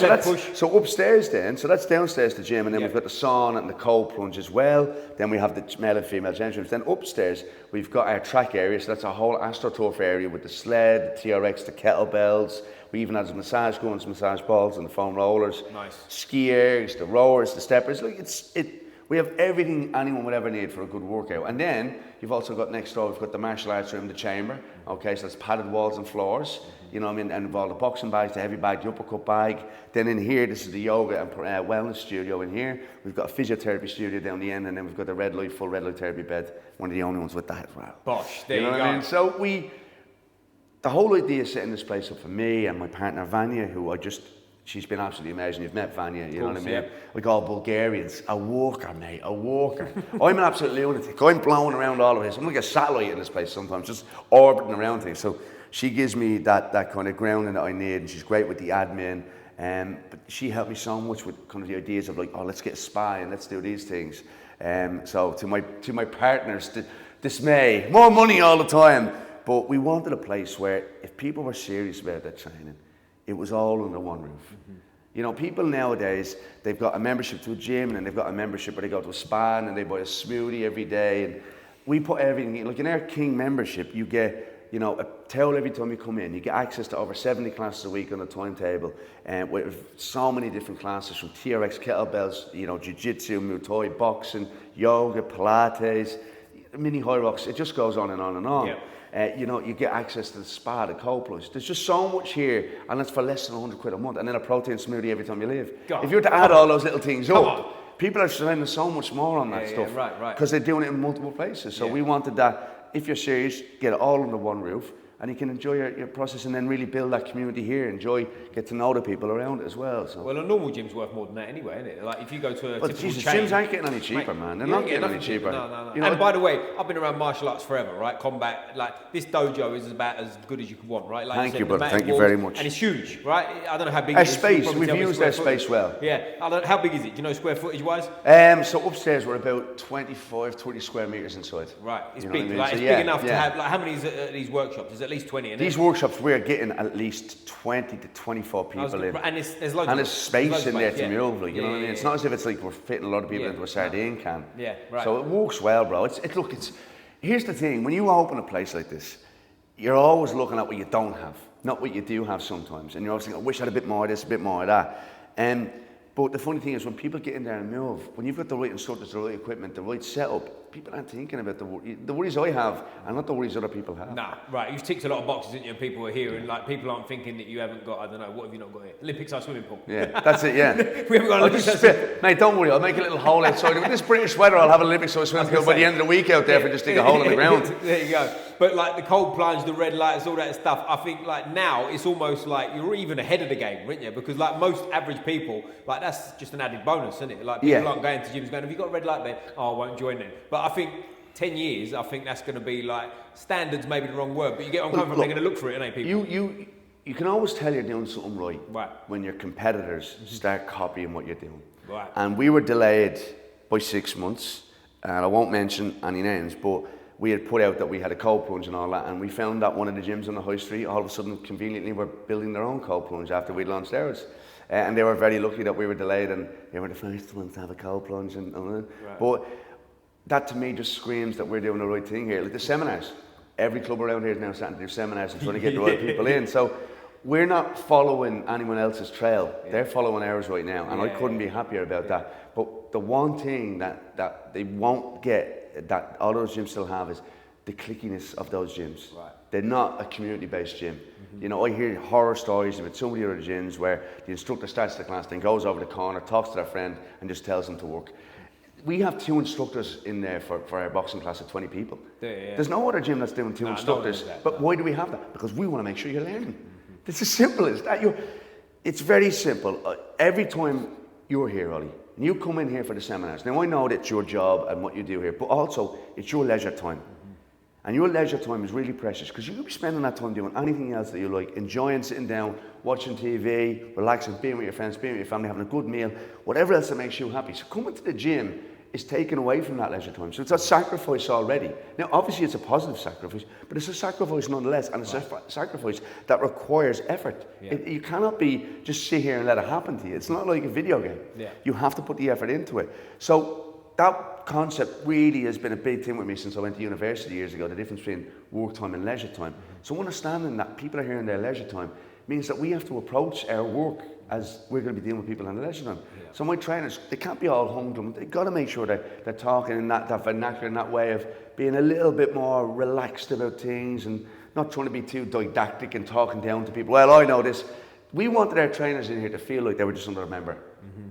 So upstairs then, so that's downstairs the gym, and then we've got the sauna and the cold plunge as well. Then we have the male and female change rooms. Then upstairs we've got our track area, so that's a whole AstroTurf area with the sled, the TRX, the kettlebells. We even have massage guns, massage balls, and the foam rollers. Nice. Skiers, the rowers, the steppers. Look, we have everything anyone would ever need for a good workout. And then you've also got next door, we've got the martial arts room, the chamber. Okay, so that's padded walls and floors. You know what I mean? And with all the boxing bags, the heavy bag, the uppercut bag. Then in here, this is the yoga and wellness studio in here. We've got a physiotherapy studio down the end, and then we've got the full red light therapy bed. One of the only ones with that as well. Bosh, there you know go. What I mean? So the whole idea is setting this place up for me and my partner Vanya, who she's been absolutely amazing. You've met Vanya, you know what I mean? Yeah. Like all Bulgarians, a walker, mate, a walker. I'm an absolute lunatic. I'm blowing around all of this. I'm like a satellite in this place sometimes, just orbiting around things. So she gives me that kind of grounding that I need, and she's great with the admin. But she helped me so much with kind of the ideas of like, oh, let's get a spa and let's do these things. So to my partner's dismay, more money all the time. But we wanted a place where if people were serious about their training, it was all under one roof. Mm-hmm. You know, people nowadays, they've got a membership to a gym, and they've got a membership where they go to a spa and they buy a smoothie every day. And we put everything in. Like in our King membership, you get, you know, a towel every time you come in. You get access to over 70 classes a week on the timetable, and with so many different classes from TRX, kettlebells, you know, Jiu Jitsu, Muay Thai, boxing, yoga, Pilates, mini high rocks. It just goes on and on and on. Yeah. You know, you get access to the spa, the cold plunge. There's just so much here, and it's for less than 100 quid a month, and then a protein smoothie every time you leave. If you were to add all those little things up, people are spending so much more on that stuff. Right. Because they're doing it in multiple places. So we wanted that, if you're serious, get it all under one roof, and you can enjoy your process and then really build that community here, get to know the people around it as well. So. Well, a normal gym's worth more than that anyway, isn't it? Like if you go to a typical chain, gyms aren't getting any cheaper, man. They're not getting any cheaper. No. You know, and by the way, I've been around martial arts forever, right? Combat, like this dojo is about as good as you can want, right? Like Thank you, brother. Thank you very much. And it's huge, right? I don't know how big it is. Space, we've used their space well. Yeah, I don't know, how big is it? Do you know square footage wise? So upstairs we're about 25, 30 square meters inside. Right, it's big. Like, it's big enough to have. Like, how many is these workshops? There's at least 20 in these workshops. We're getting at least 20 to 24 people in. And there's loads of space in there to move, like, you know what I mean? It's not as if it's like we're fitting a lot of people into a sardine can. Yeah, right. So it works well, bro. Here's the thing, when you open a place like this, you're always looking at what you don't have, not what you do have sometimes. And you're always thinking, I wish I had a bit more of this, a bit more of that. But the funny thing is, when people get in there and move, when you've got the right instructors, the right equipment, the right setup, people aren't thinking about the worries I have, and not the worries other people have. Nah, right. You've ticked a lot of boxes, didn't you? And people are here, and like people aren't thinking that you haven't got. I don't know. What have you not got here? Olympics or swimming pool? Yeah, that's it. Yeah. We haven't got an Olympics. Mate, don't worry. I'll make a little hole outside. With this British weather, I'll have an Olympics or swimming pool by the end of the week out there for just dig a hole in the ground. There you go. But like the cold plunge, the red lights, all that stuff, I think like now it's almost like you're even ahead of the game, aren't you? Because like most average people, like that's just an added bonus, isn't it? Like people aren't going to gyms going, have you got a red light there? Oh, I won't join them. But I think 10 years, I think that's going to be like, standards maybe the wrong word, but you get on comfort, they're going to look for it, ain't people? You can always tell you're doing something right when your competitors start copying what you're doing. Right. And we were delayed by 6 months, and I won't mention any names, but we had put out that we had a cold plunge and all that, and we found that one of the gyms on the high street all of a sudden conveniently were building their own cold plunge after we'd launched theirs. And they were very lucky that we were delayed, and they were the first ones to have a cold plunge. But that to me just screams that we're doing the right thing here. Like the seminars, every club around here is now starting to do seminars and trying to get the right people in. So we're not following anyone else's trail. They're following ours right now, and I couldn't be happier about that. But the one thing that they won't get, that all those gyms still have, is the clickiness of those gyms. Right. They're not a community-based gym. Mm-hmm. You know, I hear horror stories about some of the other gyms where the instructor starts the class, then goes over the corner, talks to their friend, and just tells them to work. we have 2 instructors in there for our boxing class of 20 people. There's no other gym that's doing 2 instructors. But why do we have that? Because we want to make sure you're learning. It's as simple as that. It's very simple. Every time you're here, Ollie, and you come in here for the seminars. Now I know that it's your job and what you do here, but also it's your leisure time. And your leisure time is really precious because you could be spending that time doing anything else that you like, enjoying sitting down, watching TV, relaxing, being with your friends, being with your family, having a good meal, whatever else that makes you happy. So coming to the gym is taken away from that leisure time. So it's a sacrifice already. Now, obviously it's a positive sacrifice, but it's a sacrifice nonetheless, and it's a sacrifice that requires effort. You cannot be just sit here and let it happen to you. It's not like a video game. You have to put the effort into it. So that concept really has been a big thing with me since I went to university years ago, the difference between work time and leisure time. So understanding that people are here in their leisure time means that we have to approach our work as we're going to be dealing with people in the leisure time. So my trainers, they can't be all humdrum. They've got to make sure that they're talking in that vernacular, in that way of being a little bit more relaxed about things and not trying to be too didactic and talking down to people. Well, I know this. We wanted our trainers in here to feel like they were just another member.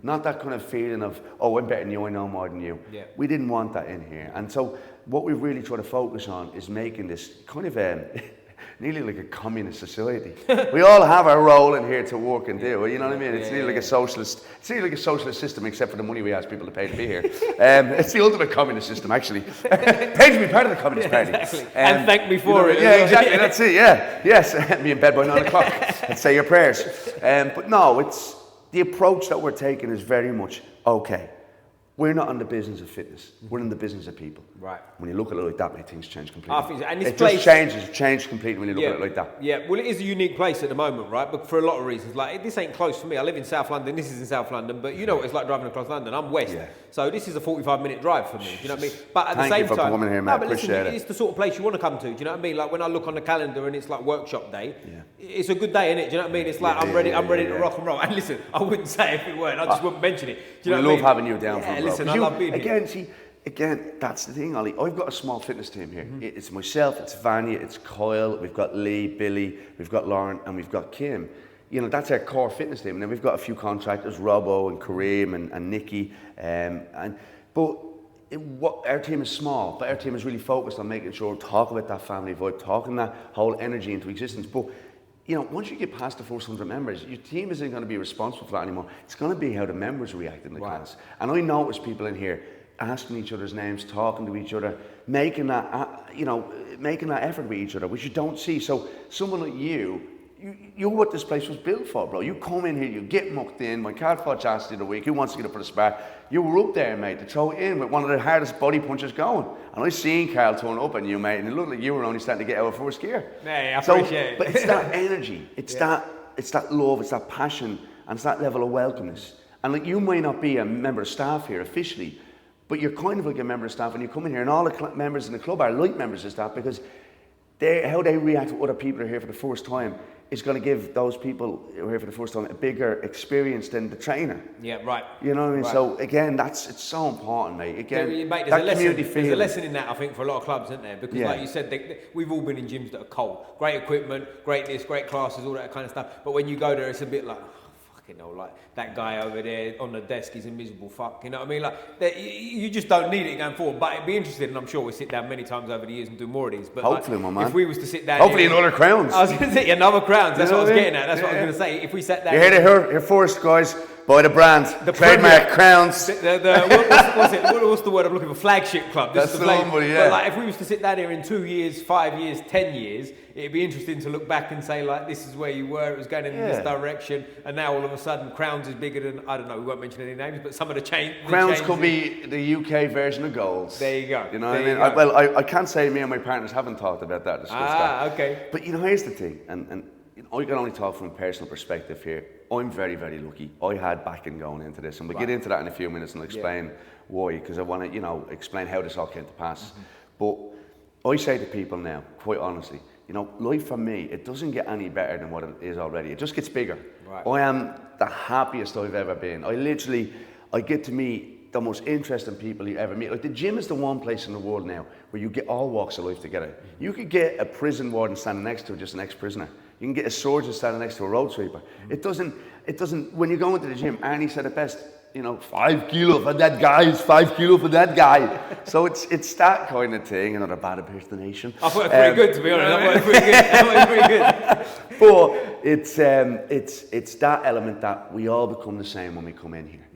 Not that kind of feeling of, oh, I'm better than you, I know more than you. We didn't want that in here. And so what we really try to focus on is making this kind of nearly like a communist society. We all have our role in here to work and do. You know what I mean? It's nearly like a socialist. It's nearly like a socialist system, except for the money we ask people to pay to be here. It's the ultimate communist system, actually. Pay to be part of the Communist Party. Exactly. And thank me for it. Yeah, exactly. That's it. Yeah. Yes. Be in bed by 9 o'clock and say your prayers. But no, it's the approach that we're taking is very much okay. We're not in the business of fitness. We're in the business of people. Right. When you look at it like that, mate, things change completely. I think so. And this it place just changes. It changed completely when you look at it like that. Yeah. Well, it is a unique place at the moment, right? But for a lot of reasons, like this ain't close for me. I live in South London. This is in South London, but you know what it's like driving across London. I'm west, so this is a 45-minute drive for me. Do you know what I mean? But at the same time, coming here, mate. But listen, it's the sort of place you want to come to. Do you know what I mean? Like when I look on the calendar and it's like workshop day, it's a good day, isn't it? Do you know what I mean? It's like I'm ready to rock and roll. And listen, I wouldn't say if it weren't. I just wouldn't mention it. Do you know what I mean? love having you down for listen, I love being here. Again, that's the thing, Ollie. I've got a small fitness team here. It's myself, it's Vanya, it's Kyle, we've got Lee, Billy, we've got Lauren, and we've got Kim. You know, that's our core fitness team. And then we've got a few contractors, Robbo and Kareem and Nikki. Our team is small, but our team is really focused on making sure we talk about that family vibe, talking that whole energy into existence. But you know, once you get past the first 100 members, your team isn't going to be responsible for that anymore. It's going to be how the members react in the class. And I notice people in here asking each other's names, talking to each other, making that effort with each other, which you don't see. So someone like you're what this place was built for, bro. You come in here, you get mucked in. My cat fought Chas the other week. Who wants to get up for the spar? You were up there, mate, to throw it in with one of the hardest body punches going. And I seen Carl turn up on you, mate, and it looked like you were only starting to get out of first gear. Yeah, I appreciate it. But it's that energy, it's that love, it's that passion, and it's that level of welcomeness. And like you might not be a member of staff here officially, but you're kind of like a member of staff, and you come in here, and all the members in the club are like members of staff because how they react to other people who are here for the first time is going to give those people who are here for the first time a bigger experience than the trainer. Yeah, right. You know what I mean? Right. So again, it's so important, mate. Again, mate, that community feeling. There's a lesson in that, I think, for a lot of clubs, isn't there? Because like you said, we've all been in gyms that are cold. Great equipment, great this, great classes, all that kind of stuff. But when you go there, it's a bit like, you know, like that guy over there on the desk is a miserable fuck. You know what I mean? Like you just don't need it going forward. But it'd be interesting, and I'm sure we'll sit down many times over the years and do more of these. But hopefully, like, my man. If we was to sit down, hopefully another crowns. I was going to say another crowns. That's what I was getting at. That's what I was going to say. If we sat down, you heard it here first, guys. Buy the brand, the trademark crowns. What's the word I'm looking for? Flagship club. That's the one, yeah. But like, if we was to sit down here in 2 years, 5 years, 10 years, it'd be interesting to look back and say, like, this is where you were. It was going in this direction, and now all of a sudden, Crowns is bigger than, I don't know. We won't mention any names, but some of the change. Crowns could be the UK version of Golds. There you go. You know what I mean? I can't say me and my partners haven't talked about that. Okay. But you know, here's the thing, and I can only talk from a personal perspective here. I'm very, very lucky. I had backing going into this, and we'll get into that in a few minutes and explain why, because I want to, explain how this all came to pass. But I say to people now, quite honestly, life for me, it doesn't get any better than what it is already. It just gets bigger. Right. I am the happiest I've ever been. I get to meet the most interesting people you ever meet. Like the gym is the one place in the world now where you get all walks of life together. You could get a prison warden standing next to just an ex-prisoner. You can get a surgeon standing next to a road sweeper. It doesn't, when you go into the gym, Arnie said it best, 5 kilo for that guy is 5 kilo for that guy. So it's that kind of thing. Another bad impersonation. I thought it was pretty good, to be honest. I thought it was pretty good. But it's that element that we all become the same when we come in here.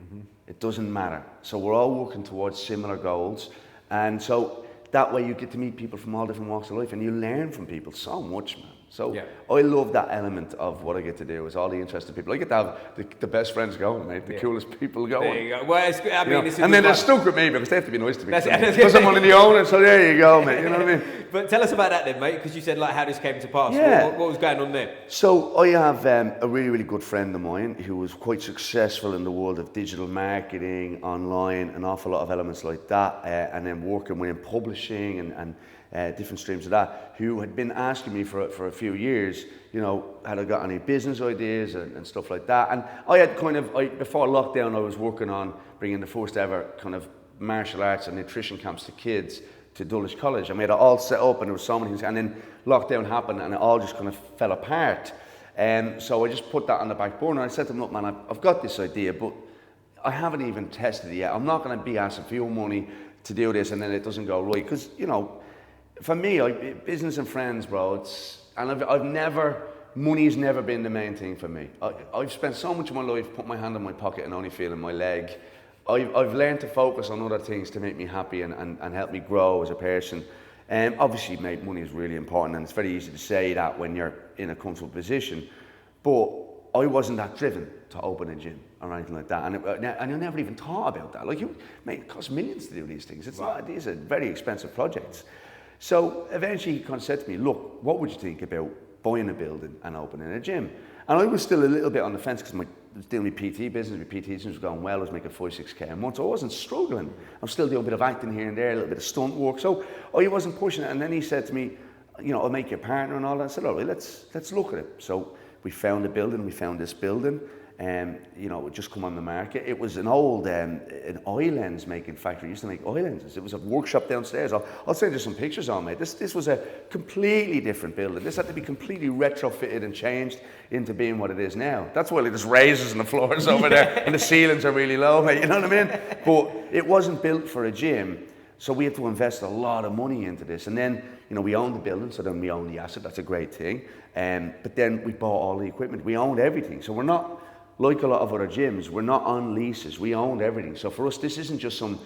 It doesn't matter. So we're all working towards similar goals, and so that way you get to meet people from all different walks of life, and you learn from people so much, man. So I love that element of what I get to do, is all the interesting people. I get to have the best friends going, mate, the coolest people going. There you go. Well, it's, I mean, it's and then they're stuck with me because they have to be nice to me. Because I'm one of the owners, so there you go, mate. You know what I mean? But tell us about that then, mate, because you said like how this came to pass. Yeah. What was going on there? So I have a really, really good friend of mine who was quite successful in the world of digital marketing, online, an awful lot of elements like that, and then working with publishing and different streams of that, who had been asking me for a few years, had I got any business ideas and stuff like that. And I had before lockdown, I was working on bringing the first ever kind of martial arts and nutrition camps to kids to Dulwich College. I made it all set up, and there was so many things, and then lockdown happened and it all just kind of fell apart. So I just put that on the back burner. I said to them, look, man, I've got this idea, but I haven't even tested it yet. I'm not going to be asking for your money to do this and then it doesn't go right, because for me, business and friends, bro, money's never been the main thing for me. I've spent so much of my life putting my hand in my pocket and only feeling my leg. I've learned to focus on other things to make me happy and help me grow as a person. Obviously, mate, money is really important, and it's very easy to say that when you're in a comfortable position. But I wasn't that driven to open a gym or anything like that, and I never even thought about that. It costs millions to do these things. These are very expensive projects. So eventually he kind of said to me, look, what would you think about buying a building and opening a gym? And I was still a little bit on the fence because I was doing my PT business. My PT business was going well. I was making 5-6K a month. So I wasn't struggling. I'm still doing a bit of acting here and there, a little bit of stunt work. So I wasn't pushing it. And then he said to me, I'll make you a partner and all that. I said, all right, let's look at it. So we found a building. We found this building. It just come on the market. It was an old an oil lens making factory. It used to make oil lenses. It was a workshop downstairs. I'll send you some pictures on, mate. This was a completely different building. This had to be completely retrofitted and changed into being what it is now. That's why there's razors on the floors over there and the ceilings are really low, mate. You know what I mean? But it wasn't built for a gym. So we had to invest a lot of money into this. And then, we owned the building, so then we owned the asset. That's a great thing. But then we bought all the equipment. We owned everything. So we're not like a lot of other gyms, we're not on leases. We owned everything. So for us, this isn't just some,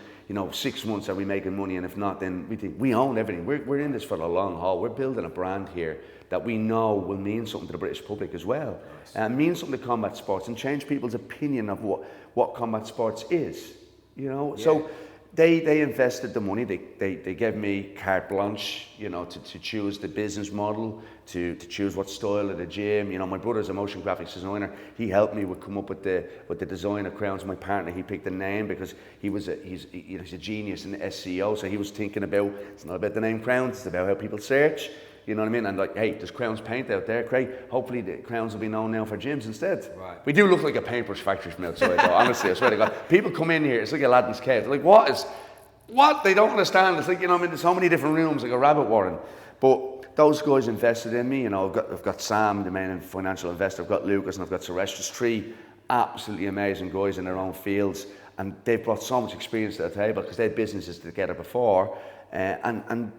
6 months are we making money, and if not, then we think we own everything. We're in this for the long haul. We're building a brand here that we know will mean something to the British public as well. And mean something to combat sports and change people's opinion of what combat sports is. So they invested the money. They gave me carte blanche, to choose the business model, to choose what style of the gym. My brother's a motion graphics designer. He helped me come up with the design of crowns. My partner, he picked the name because he's a genius in SEO. So he was thinking about, it's not about the name crowns, it's about how people search. You know what I mean? And hey, there's Crowns paint out there, great. Hopefully the Crowns will be known now for gyms instead. Right. We do look like a paintbrush factory from outside, though. Honestly, I swear to God. People come in here, it's like Aladdin's cave. They're like, what? They don't understand. It's like, there's so many different rooms, like a rabbit warren. But those guys invested in me. I've got Sam, the main financial investor. I've got Lucas, and I've got Suresh. There's 3 absolutely amazing guys in their own fields, and they've brought so much experience to the table because they had businesses together before, and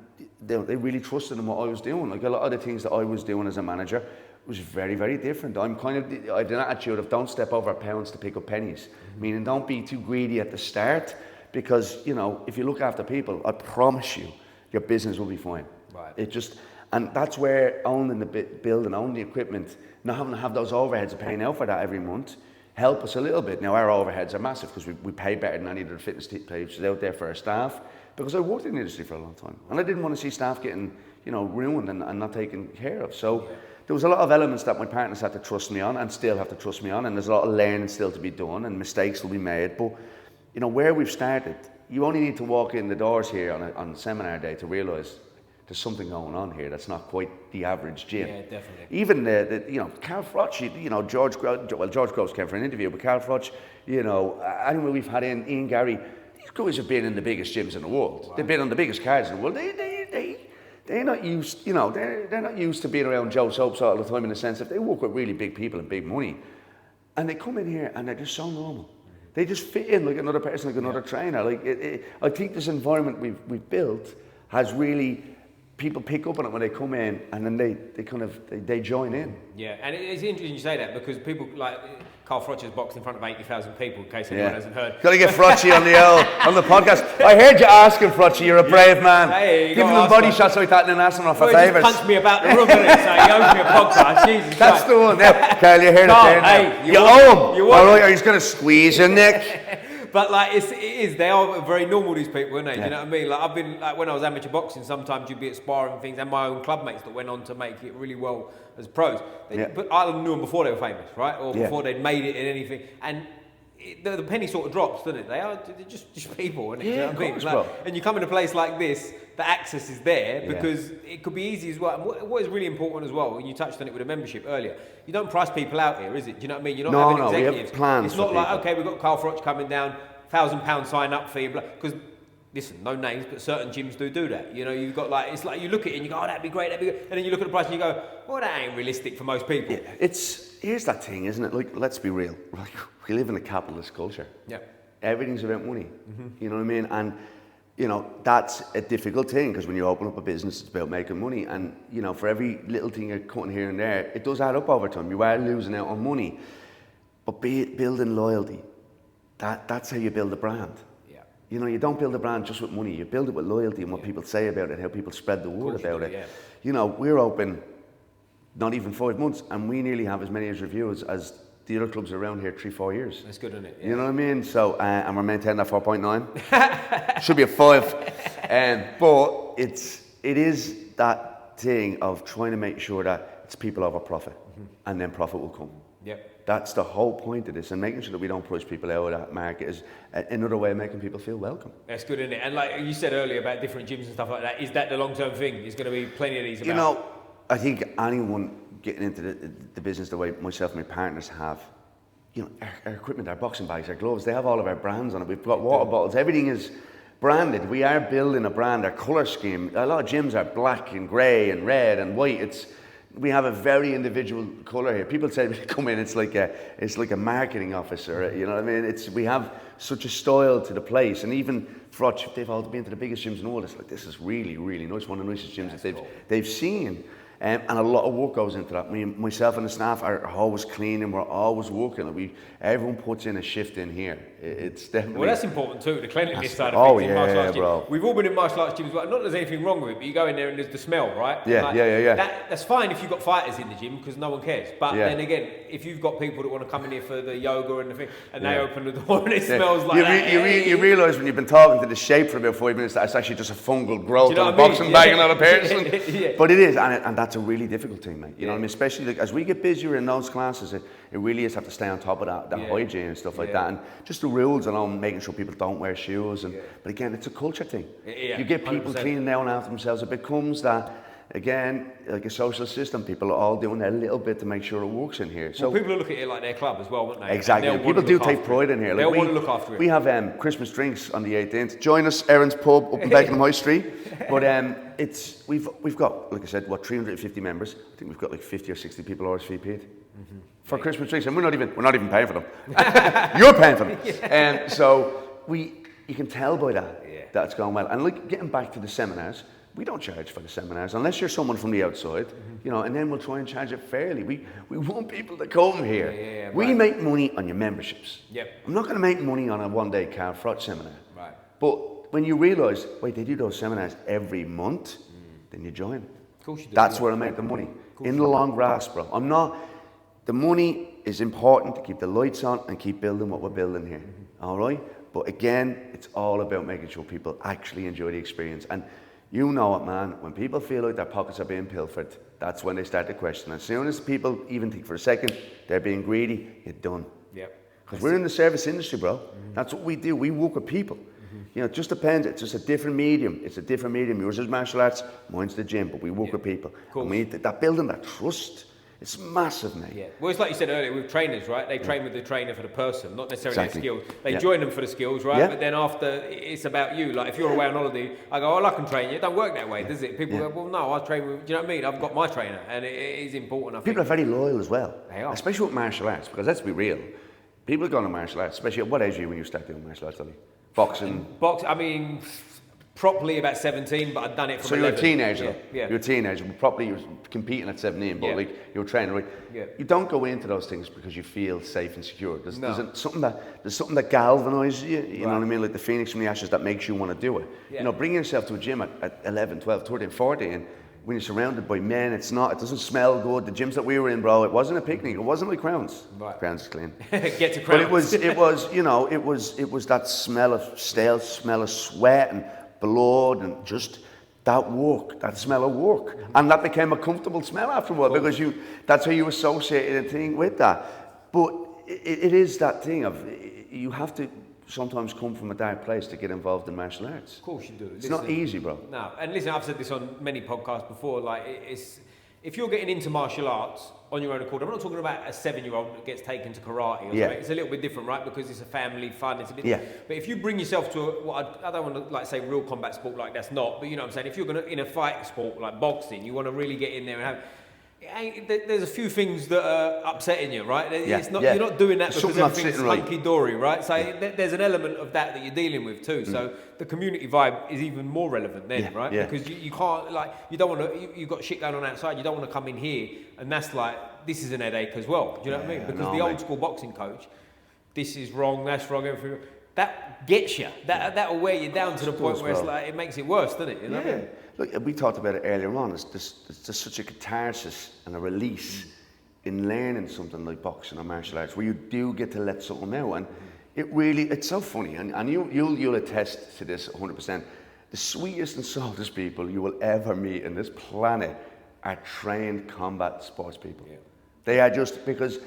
they really trusted in what I was doing. Like a lot of the things that I was doing as a manager was very, very different. I had an attitude of don't step over pounds to pick up pennies. Meaning don't be too greedy at the start, because if you look after people, I promise you, your business will be fine. Right. And that's where owning the building, owning the equipment, not having to have those overheads of paying out for that every month, help us a little bit. Now our overheads are massive because we pay better than any of the fitness pages out there for our staff, because I worked in the industry for a long time and I didn't want to see staff getting ruined and not taken care of. So there was a lot of elements that my partners had to trust me on and still have to trust me on, and there's a lot of learning still to be done and mistakes will be made. But where we've started, you only need to walk in the doors here on seminar day to realise there's something going on here that's not quite the average gym. Yeah, definitely. Even Carl Froch, George Groves came for an interview, but Carl Froch, anyone we've had in, Ian Gary, these guys have been in the biggest gyms in the world. Wow. They've been on the biggest cards in the world. They're not used, they're not used to being around Joe Soaps all the time, in the sense that they work with really big people and big money. And they come in here and they're just so normal. They just fit in like another person, like another trainer. Like I think this environment we've built has really, people pick up on it when they come in, and then they join in. Yeah, and it's interesting you say that, because people like Carl Froch's boxed in front of 80,000 people, in case anyone hasn't heard. Got to get Frochy on the podcast. I heard you asking Frochy. You're a brave man. Hey, giving them body shots like that and then asking them for favours. He punched me about the room, didn't he? So he owes me a podcast. Jesus That's Christ. the one. Yeah, Carl, you heard it there. Hey, you owe him. All right, he's going to squeeze your neck. But like it is, they are very normal, these people, aren't they? You know what I mean? Like I've been, like when I was amateur boxing, sometimes you'd be at sparring things, and my own club mates that went on to make it really well as pros. But I knew them before they were famous, right? Or before they'd made it in anything. And the penny sort of drops, doesn't it? They're just people, isn't it? You know what I mean? Like, and you come in a place like this, the access is there, because it could be easy as well. And what is really important as well, and you touched on it with a membership earlier, you don't price people out here, is it? Do you know what I mean? You're not having executives. We have plans. It's not like, okay, we've got Carl Froch coming down, £1,000 sign up fee, because listen, no names, but certain gyms do that. You know, you've got like, it's like you look at it and you go, oh, that'd be great, and then you look at the price and you go, well, that ain't realistic for most people. Yeah, here's that thing, isn't it? Like, let's be real. Like, we live in a capitalist culture. Yeah. Everything's about money. You know what I mean? And you know, that's a difficult thing, because when you open up a business, it's about making money. And you know, for every little thing you're cutting here and there, it does add up over time. You are losing out on money, but building loyalty. That's how you build a brand. Yeah. You know, you don't build a brand just with money. You build it with loyalty and what people say about it, how people spread the word about it. Yeah. You know, we're open not even 5 months, and we nearly have as many as reviews as the other clubs around here 3-4 years. That's good, isn't it? Yeah. You know what I mean? So, and we're maintaining that 4.9. Should be a 5. But it is that thing of trying to make sure that it's people over profit, and then profit will come. Yep. That's the whole point of this, and making sure that we don't push people out of that market is another way of making people feel welcome. That's good, isn't it? And like you said earlier about different gyms and stuff like that, is that the long-term thing? There's going to be plenty of these about? You know, I think anyone getting into the business the way myself and my partners have, you know, our equipment, our boxing bags, our gloves, they have all of our brands on it. We've got water bottles, everything is branded. We are building a brand. Our colour scheme, a lot of gyms are black and grey and red and white. We have a very individual colour here. People say when you come in, it's like a marketing officer. You know what I mean? We have such a style to the place, and even Froch, they've all been to the biggest gyms in the world. It's like, this is really, really nice. One of the nicest gyms that they've seen. And a lot of work goes into that. Myself and the staff are always cleaning. We're always working. Everyone puts in a shift in here. It's definitely... Well, that's important too, the cleanliness side of things in martial arts gyms. Bro. We've all been in martial arts gyms. Not that there's anything wrong with it, but you go in there and there's the smell, right? Yeah. That's fine if you've got fighters in the gym, because no one cares. But then again, if you've got people that want to come in here for the yoga and the thing, and they open the door and it smells like that. You realise when you've been talking to the shape for about 5 minutes that it's actually just a fungal growth on a boxing bag and not a person. But it is, and that's a really difficult thing, mate. You know what I mean? Especially as we get busier in those classes, it really is have to stay on top of that hygiene and stuff like that, and just the rules alone, making sure people don't wear shoes. But again, it's a culture thing. You get people 100%. Cleaning down after themselves. It becomes that, again, like a social system. People are all doing their little bit to make sure it works in here. So people look at it like their club as well, don't they? Exactly. People do take pride in here. They'll want to look after it. We have Christmas drinks on the 18th. Join us, Erin's Pub up in Beckenham High Street. But we've got, like I said, 350 members. I think we've got like 50 or 60 people RSVP'd for Christmas drinks, and we're not even paying for them. You're paying for them. So you can tell by that that it's going well. And like getting back to the seminars, we don't charge for the seminars unless you're someone from the outside, you know, and then we'll try and charge it fairly. We want people to come here. We make money on your memberships. I'm not going to make money on a one-day Carl Froch seminar. Right. But when you realise, wait, they do those seminars every month, then you join. Of course you do. That's where I make the money. In the long grass, bro. The money is important to keep the lights on and keep building what we're building here. All right? But again, it's all about making sure people actually enjoy the experience. And you know it, man, when people feel like their pockets are being pilfered, that's when they start to question. As soon as people even think for a second they're being greedy, you're done. Because we're in the service industry, bro. That's what we do. We work with people. You know, it just depends. It's just a different medium. It's a different medium. Yours is martial arts, mine's the gym, but we work with people. And we need that building that trust. It's massive, mate. Well, it's like you said earlier with trainers, right? They train with the trainer for the person, not necessarily the skills. They join them for the skills, right? But then after, it's about you. Like if you're away on holiday, I go, oh, I can train you. It don't work that way, does it? People go, well, no, I train with, do you know what I mean? I've got my trainer, and it is important. People are very loyal as well. They are. Especially with martial arts, because let's be real. People go to martial arts, especially at what age are you when you start doing martial arts, Ollie? Boxing? I mean, properly about 17, but I'd done it from So 11. you're a teenager. Yeah. You're a teenager, but properly you were competing at 17, but like you were training, right? Yeah. You don't go into those things because you feel safe and secure. There's something that galvanizes you, you know what I mean? Like the phoenix from the ashes that makes you want to do it. Yeah. You know, bringing yourself to a gym at 11, 12, 13, 14, when you're surrounded by men, it doesn't smell good. The gyms that we were in, bro, it wasn't a picnic. It wasn't like Crowns. Right. Crowns is clean. Get to Crowns. But it was that smell of stale, smell of sweat and blood and just that work, that smell of work. And that became a comfortable smell afterward because that's how you associated a thing with that. But it is that thing of, you have to sometimes come from a dark place to get involved in martial arts. Of course you do. It's not easy, bro. No, and listen, I've said this on many podcasts before, like it's, if you're getting into martial arts on your own accord, I'm not talking about a 7-year-old that gets taken to karate or something. It's a little bit different, right? Because it's a family fun, it's a bit But if you bring yourself to I don't want to like say real combat sport, like that's not, but you know what I'm saying, if you're in a fight sport like boxing, you want to really get in there and have, there's a few things that are upsetting you, right? It's not, you're not doing that because everything's hunky-dory, right? So there's an element of that you're dealing with too. So the community vibe is even more relevant then, right? Because you can't, like, you don't want to, you've got shit going on outside, you don't want to come in here, and that's like, this is an headache as well. Do you know what I mean? Because the old school boxing coach, this is wrong, that's wrong, everything. That gets you. That'll wear you down to the point where it's like, it makes it worse, doesn't it? You know what I mean? Look, we talked about it earlier on. It's just such a catharsis and a release in learning something like boxing or martial arts, where you do get to let something out. And it's so funny. And you'll attest to this 100%. The sweetest and softest people you will ever meet on this planet are trained combat sports people. Yeah. They are, just because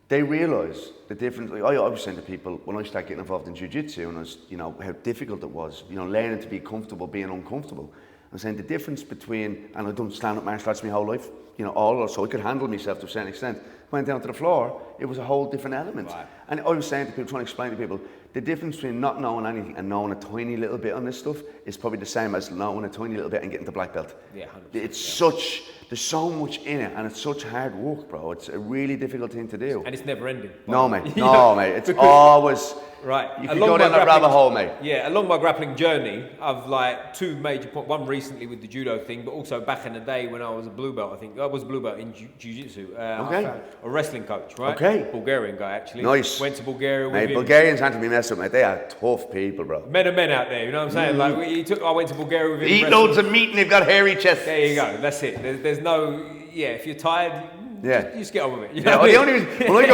they realise the difference. Like, I was saying to people when I started getting involved in Jiu Jitsu, and I was, how difficult it was, learning to be comfortable being uncomfortable. I'm saying the difference between, and I've done stand-up martial arts my whole life, so I could handle myself to a certain extent. Went down to the floor, it was a whole different element. Right. And I was saying to people, trying to explain to people, the difference between not knowing anything and knowing a tiny little bit on this stuff is probably the same as knowing a tiny little bit and getting to black belt. Yeah, 100%. There's so much in it, and it's such hard work, bro. It's a really difficult thing to do. And it's never ending. No, mate. No, mate. It's always... Right. You can go down that rabbit hole, mate. Yeah, along my grappling journey, I've like two major points. One recently with the judo thing, but also back in the day when I was a blue belt, I think. I was a blue belt in Jiu Jitsu. I found a wrestling coach, right? Okay. Bulgarian guy, actually. Nice. Went to Bulgaria with mate, him. Bulgarians aren't to be messed with, mate. They are tough people, bro. Men are men out there, you know what I'm saying? Like, I went to Bulgaria with him. Eat loads of meat and they've got hairy chests. There you go. That's it. There's no... Yeah, if you're tired... Yeah, just get on with it. You know what I mean? The only reason, when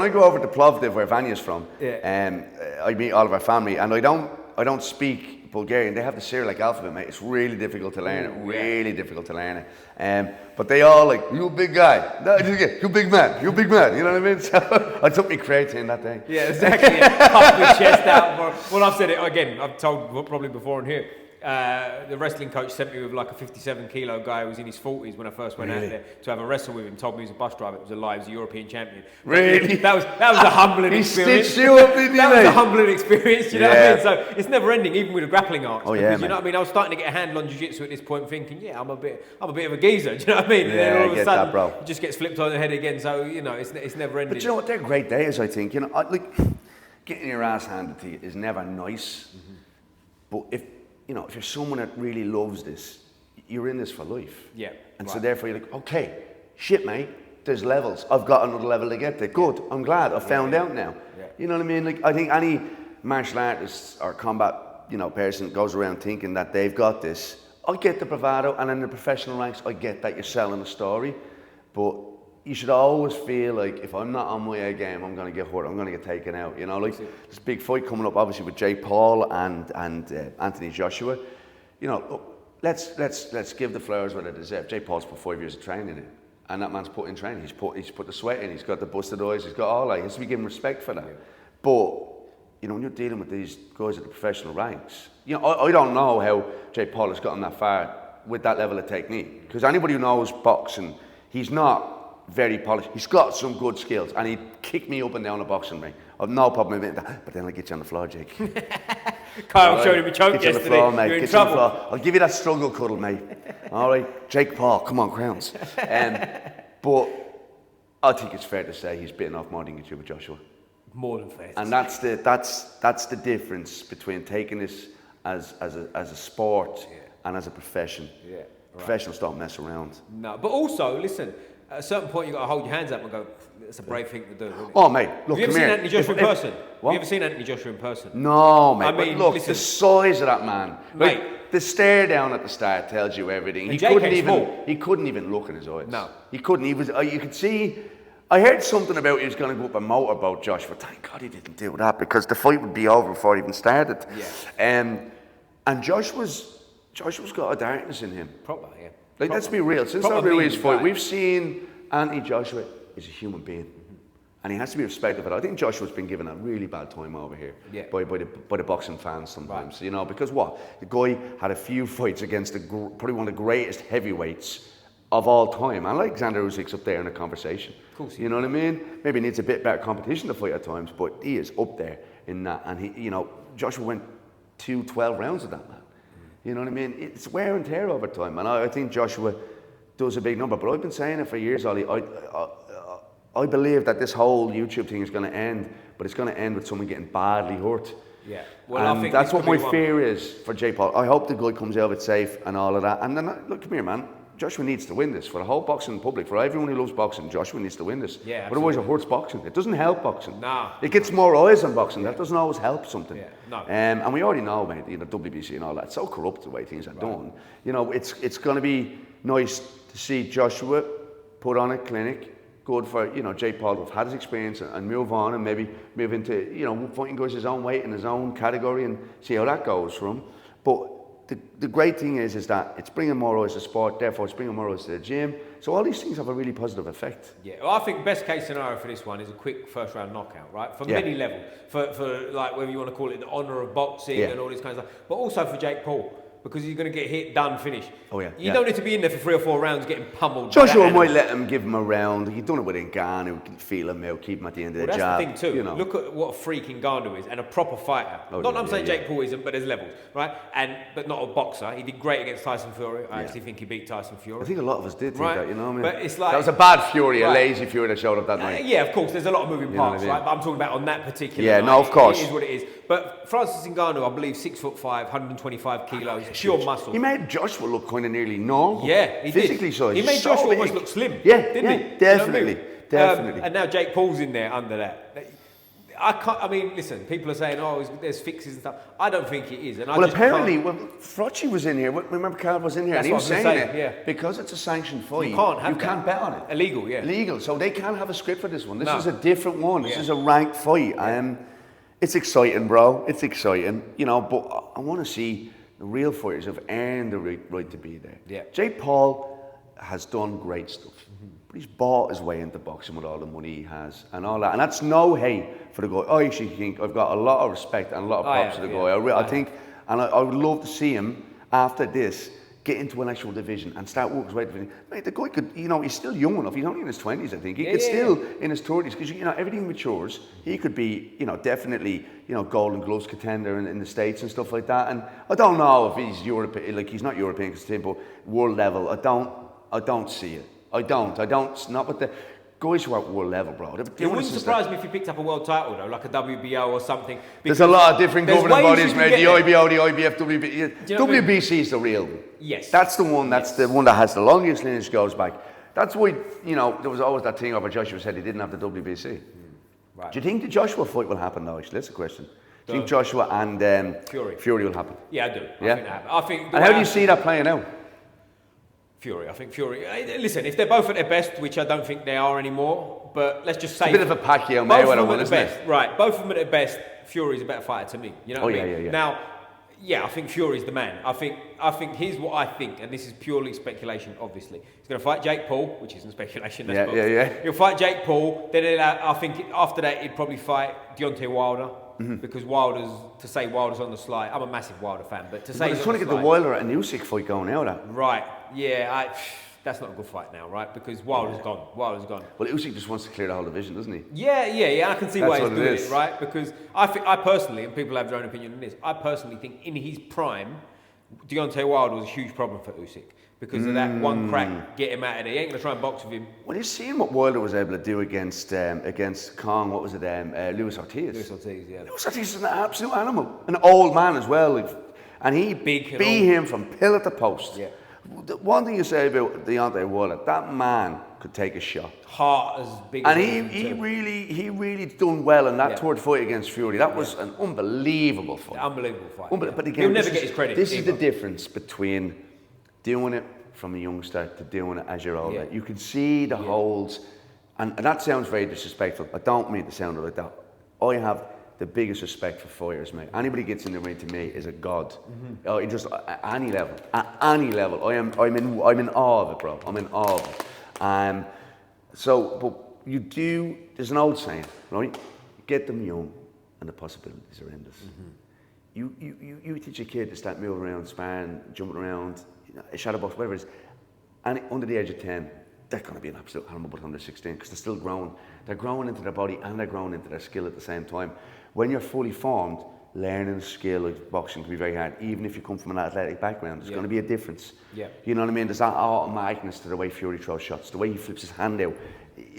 I go over to Plovdiv, where Vanya's from, I meet all of our family, and I don't speak Bulgarian. They have the Cyrillic alphabet, mate. It's really difficult to learn it. Really difficult to learn it. But they all like, you big guy, no, you big man, you big man. You know what I mean? So I took me creatine that day. Yeah, exactly. Puffed my chest out. Well, I've said it again. I've told probably before on here. The wrestling coach sent me with like a 57-kilo guy who was in his 40s when I first went out there to have a wrestle with him. Told me he was a bus driver. It was a lie. He was a European champion. Really? That was a humbling experience. He stitched you up, didn't he? That was a humbling experience. You know what I mean? So it's never ending, even with the grappling arts. Oh, because, you know what I mean? I was starting to get a handle on jiu-jitsu at this point, thinking, I'm a bit of a geezer. Do you know what I mean? And then all of a sudden, it just gets flipped on the head again. So it's never ending. But you know what? They're great days, I think. Like getting your ass handed to you is never nice. Mm-hmm. But if you're someone that really loves this, you're in this for life. Yeah. And so therefore you're like, okay, shit, mate, there's levels. I've got another level to get there. Good, I'm glad. I've found out now. Yeah. You know what I mean? Like, I think any martial artist or combat, person goes around thinking that they've got this. I get the bravado, and in the professional ranks, I get that you're selling a story. But you should always feel like, if I'm not on my A game, I'm going to get hurt, I'm going to get taken out. Like this big fight coming up, obviously, with Jake Paul and Anthony Joshua. Let's give the flowers what they deserve. Jake Paul's put 5 years of training in, and that man's put in training. He's put the sweat in. He's got the busted eyes. He's got all that. He has to be given respect for that. Yeah. But when you're dealing with these guys at the professional ranks, I don't know how Jake Paul has gotten that far with that level of technique. Because anybody who knows boxing, he's not very polished. He's got some good skills, and he'd kick me up and down a boxing ring. I've no problem admitting that, but then I'll get you on the floor, Jake. Kyle showed him a choke yesterday. Get you on the floor, mate. You're in get trouble. You on the floor. I'll give you that struggle cuddle, mate. All right, Jake Paul, come on, Crowns. But I think it's fair to say he's bitten off more than you do with Joshua. More than fair. And that's the difference between taking this as a sport and as a profession. Yeah. Right. Professionals don't mess around. No, but also, listen, at a certain point, you've got to hold your hands up and go, it's a brave thing to do, isn't it? Oh, mate, look, Have you ever come seen here. Anthony Joshua in person? What? Have you ever seen Anthony Joshua in person? No, mate. I mean, but look, listen, the size of that man. Mate. Like, the stare down at the start tells you everything. And He couldn't even look in his eyes. No. He couldn't. He was. You could see. I heard something about he was going to go up a motorboat, Joshua. Thank God he didn't do that because the fight would be over before it even started. Yeah. And Joshua's got a darkness in him. Proper, yeah. Like, let's be real. Since that Ruiz fight, we've seen Anthony Joshua is a human being. And he has to be respected for it. I think Joshua's been given a really bad time over here by the boxing fans sometimes. You know, because what? The guy had a few fights against probably one of the greatest heavyweights of all time. Alexander Usyk's up there in the conversation. Of course. You know what I mean? Maybe he needs a bit better competition to fight at times, but he is up there in that. And he, you know, Joshua went 12 rounds with that man. You know what I mean? It's wear and tear over time. And I think Joshua does a big number. But I've been saying it for years, Ollie. I believe that this whole YouTube thing is going to end, but it's going to end with someone getting badly hurt. Yeah. Well, I think that's what my fear is for Jake Paul. I hope the guy comes out of it safe and all of that. And then, look, come here, man. Joshua needs to win this for the whole boxing public, for everyone who loves boxing. Joshua needs to win this. Yeah, otherwise, it hurts boxing. It doesn't help boxing. No. It gets more eyes on boxing. That doesn't always help something. Yeah. No. And we already know, mate. You know, WBC and all that. It's so corrupt the way things are done. You know, it's going to be nice to see Joshua put on a clinic. Good for, you know, Jake Paul to have had his experience and move on and maybe move into, you know, fighting guys his own weight in his own category and see how that goes for him. But the great thing is that it's bringing more eyes to sport, therefore it's bringing more eyes to the gym. So all these things have a really positive effect. Yeah, well, I think best case scenario for this one is a quick first round knockout, right? For many levels. For like, whether you want to call it the honour of boxing and all this kind of stuff. But also for Jake Paul. Because he's going to get hit, done, finished. Oh, yeah. You don't need to be in there for 3 or 4 rounds getting pummeled. Joshua might let him give him a round. He's done it with Ngannou, feel him out, keep him at the end of the jab. That's the thing too. You know. Look at what a freak Ngannou is and a proper fighter. Not that I'm saying Jake Paul isn't, but there's levels, right? But not a boxer. He did great against Tyson Fury. I actually think he beat Tyson Fury. I think a lot of us did think that, you know what I mean? But it's like, that was a bad Fury, a lazy Fury that showed up that night. Yeah, of course, there's a lot of moving parts, right? But I'm talking about on that particular night. No, of course. It is what it is. But Francis Ngannou, I believe, 6'5", 125 kilos, pure muscle. He made Joshua look kind of nearly normal. Yeah, he physically did. So he made Joshua almost look slim. Yeah, didn't he? Definitely, you know what I mean? definitely. And now Jake Paul's in there under that. I mean, listen, people are saying, oh, there's fixes and stuff. I don't think it is. And apparently, when Frocci was in here, remember Carl was in here, and he was saying that because it's a sanctioned fight, you can't bet on it. Illegal, yeah. Illegal, so they can't have a script for this one. This is a different one. This is a ranked fight. It's exciting, bro. It's exciting, you know, but I want to see the real fighters have earned the right to be there. Yeah. Jake Paul has done great stuff, but he's bought his way into boxing with all the money he has and all that. And that's no hate for the guy. I actually think I've got a lot of respect and a lot of props to the guy. I think, and I would love to see him after this get into an actual division and start working his way to division. Mate, the guy could, you know, he's still young enough. He's only in his 20s, I think. He could still in his 30s because, you know, everything matures. He could be, you know, definitely, you know, Golden Gloves contender in the States and stuff like that. And I don't know if he's European, like he's not European because but world level, I don't see it. I don't, not with the guys who are at world level, bro. It wouldn't surprise me if he picked up a world title though, like a WBO or something. There's a lot of different governing bodies, mate. The IBO, the IBF, WBC is the real one. Yes. That's the one. That's the one that has the longest lineage goes back. That's why, you know, there was always that thing over Joshua said he didn't have the WBC. Right. Do you think the Joshua fight will happen though? Actually, that's a question. Do you think Joshua and Fury will happen? Yeah, I do. I think that happen. I think. And how do you see that playing out? Fury. I think Fury. Listen, if they're both at their best, which I don't think they are anymore, but let's just say it's a bit of a Pacquiao Mayweather one, isn't it? Right. Both of them at their best. Fury's a better fighter to me. You know what I mean? Yeah. Now, yeah, I think Fury's the man. I think here's what I think, and this is purely speculation, obviously. He's going to fight Jake Paul, which isn't speculation. That's He'll fight Jake Paul. Then I think after that he'd probably fight Deontay Wilder. Because Wilder's on the slide. I'm a massive Wilder fan, but to say he's trying to get the Wilder and Usyk fight going out. Right? Yeah. That's not a good fight now, right? Because Wilder's gone. Well, Usyk just wants to clear the whole division, doesn't he? Yeah. I can see why he's doing it, right? Because I personally, and people have their own opinion on this, I personally think in his prime, Deontay Wilder was a huge problem for Usyk. because of that one crack, get him out of there. He ain't going to try and box with him. Well, you've seen what Wilder was able to do against Kong, what was it, Luis Ortiz. Luis Ortiz, yeah. Luis Ortiz is an absolute animal. An old man as well. And he beat him from pillar to post. Yeah. The one thing you say about Deontay Wilder, that man could take a shot. Heart as big and as he really done well in that third fight against Fury. That was an unbelievable fight. Unbelievable fight. But again, he'll never get his credit. This is the difference between doing it from a youngster to doing it as you're older. You can see the holds, and that sounds very disrespectful. I don't mean to sound like that. I have the biggest respect for fighters, mate. Anybody gets in the ring to me is a god. Oh, just at any level. At any level, I'm in awe of it, bro. I'm in awe of it. But there's an old saying, right? Get them young, and the possibilities are endless. You teach a kid to start moving around, sparring, jumping around, shadow box, whatever it is, and under the age of 10, they're going to be an absolute animal by under 16 because they're still growing. They're growing into their body and they're growing into their skill at the same time. When you're fully formed, learning a skill like boxing can be very hard. Even if you come from an athletic background, there's going to be a difference. You know what I mean? There's that automaticness to the way Fury throws shots, the way he flips his hand out.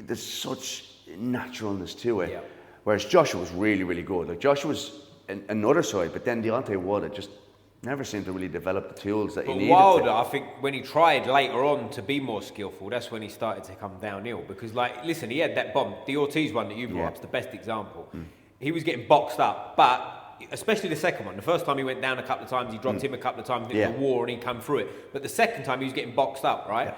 There's such naturalness to it. Whereas Joshua was really, really good. Like Joshua was another side, but then Deontay Wilder just never seemed to really develop the tools that he needed. But Wilder, I think when he tried later on to be more skillful, that's when he started to come downhill. Because, like, listen, he had that bomb. The Ortiz one that you brought up is the best example. He was getting boxed up, but especially the second one. The first time he went down a couple of times, he dropped him a couple of times in the war and he come through it. But the second time he was getting boxed up, right?